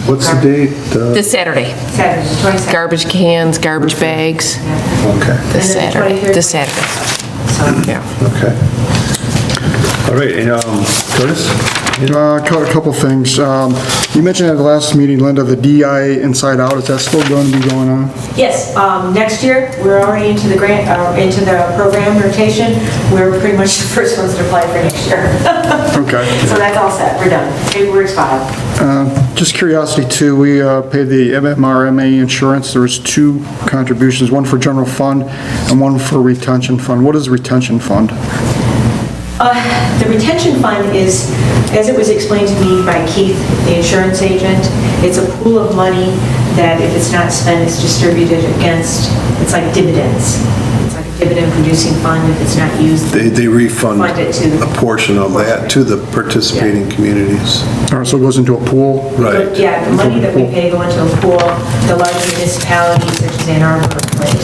What's the date? this Saturday. Saturday, the 22nd. Garbage cans, garbage bags, Okay, this And then the Saturday. 23rd. This Saturday. So, Yeah. okay. All right, and, Curtis? A couple things. You mentioned at the last meeting, Linda, the DI Inside Out, is that still going to be going on? yes, next year, we're already into the grant, into the program rotation. We're pretty much the first ones to apply for next year. Okay. So that's all set, we're done. Paperwork's filed. Just curiosity too, we paid the MMRMA insurance. There was 2 contributions, one for general fund and one for retention fund. What is retention fund? The retention fund is, as it was explained to me by Keith, the insurance agent, it's a pool of money that if it's not spent, it's distributed against, it's like dividends. It's like a dividend-producing fund if it's not used. They refund Fund it to the- a portion of that to the participating communities. All right, so it goes into a pool? Right. Yeah, the money that we pay go into a pool. The larger municipalities, such as Ann Arbor, like,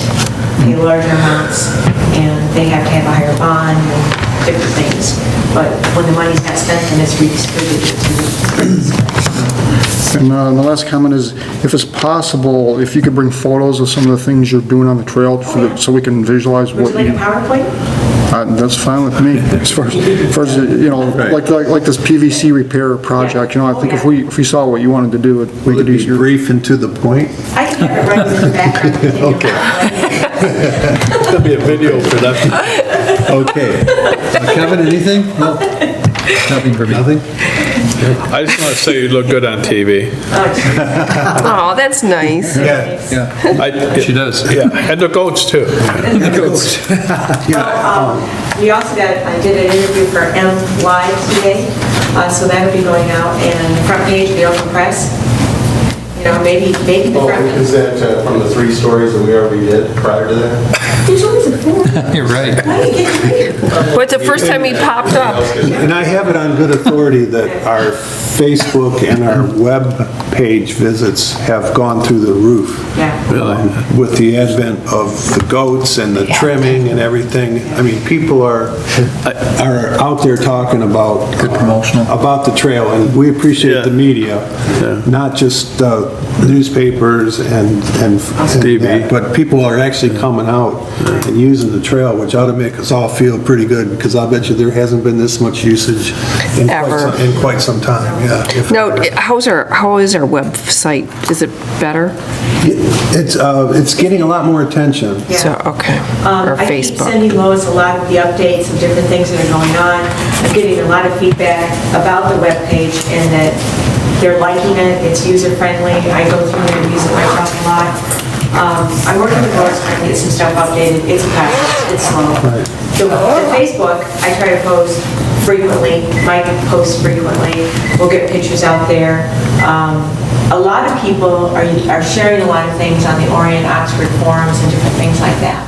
pay larger amounts, and they have to have a higher bond and different things. But when the money's not spent, then it's redistributed to the And the last comment is, if it's possible, if you could bring photos of some of the things you're doing on the trail so we can visualize Would what you like you... a PowerPoint? That's fine with me, as far as, you know, like this PVC repair project, you know, I think if we saw what you wanted to do, it'd make Will it it be easier. brief and to the point? I can have it right in the background. Okay. It's gonna be a video production. Okay. Kevin, anything? No. Nothing for me. Nothing? I just want to say you look good on TV. Oh, that's nice. Yeah, she does. Yeah, and the goats too. We also I did an interview for M Live today, so that'll be going out, and the front page of the Open Press. You know, maybe the front page. Is that from the 3 stories that we already did prior to that? There's always a 4. You're right. Why do you get 3? What's the first time he popped up? And I have it on good authority that our Facebook and our web page visits have gone through the roof. Yeah. With the advent of the goats and the trimming and everything. I mean, people are out there talking about. Good promotional. About the trail, and we appreciate the media, not just newspapers and TV, but people are actually coming out and using the trail, which ought to make us all feel pretty good, because I bet you there hasn't been this much usage Ever. in quite some time, yeah. if No, ever. how is our website? Is it better? It's getting a lot more attention. So, okay. Or I keep Facebook? sending Lois a lot of the updates of different things that are going on. I'm getting a lot of feedback about the webpage and that they're liking it, it's user-friendly. I go through and use it myself a lot. I'm working with Lois trying to get some stuff updated. It's a process, it's slow. The Facebook, I try to post frequently. Mike posts frequently. We'll get pictures out there. A lot of people are sharing a lot of things on the Orient Oxford forums and different things like that.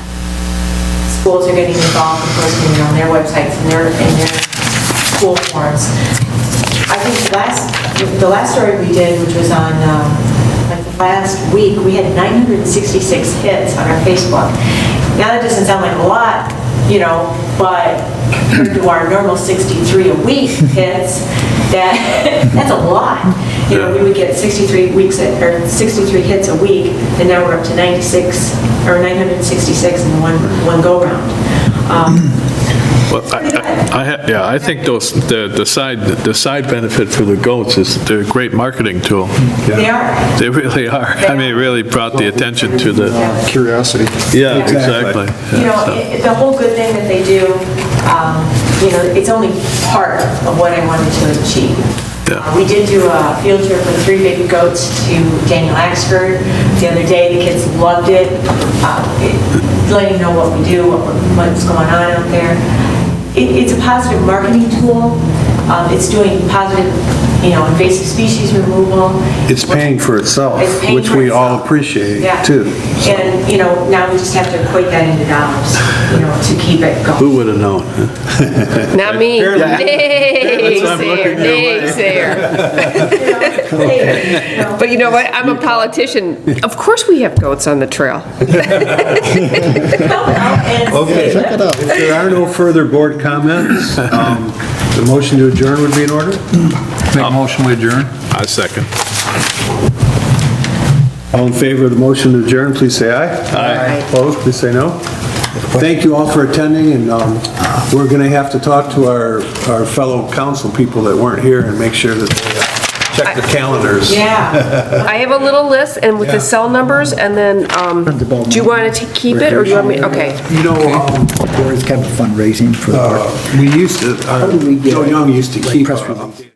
Schools are getting involved and posting on their websites and their school forums. I think the last story we did, which was on like last week, we had 966 hits on our Facebook. Now that doesn't sound like a lot, you know, but compared to our normal 63 a week hits, that's a lot. You know, we would get 63 hits a week, and now we're up to 96 or 966 in one go round. Well, I think the side benefit for the goats is they're a great marketing tool. They are. They really are. I mean, it really brought the attention to the, Curiosity. yeah, exactly. You know, the whole good thing that they do, you know, it's only part of what I wanted to achieve. Yeah. We did do a field trip with 3 baby goats to Daniel Axford the other day. The kids loved it. Letting them know what we do, what's going on out there. It's a positive marketing tool. It's doing positive, you know, invasive species removal. It's paying for itself, It's paying which for we all itself. appreciate, Yeah. too. And, you know, now we just have to equate that into dollars, you know, to keep it going. Who would have known? Not me. That's why I'm looking your way. Naysayer. But you know what? I'm a politician. Of course we have goats on the trail. Okay, Check it out. if there are no further board comments, the motion to adjourn would be in order? Make a motion, we adjourn. I second. All in favor of the motion to adjourn, please say aye. Aye. Opposed, please say no. Thank you all for attending, and we're going to have to talk to our fellow council people that weren't here and make sure that they check the calendars. Yeah. I have a little list and with the cell numbers, and then, do you want to keep it, or do you want me, okay. You know, There is kind of fundraising for the park. we used to, do we get Joe Young used to like keep press a release?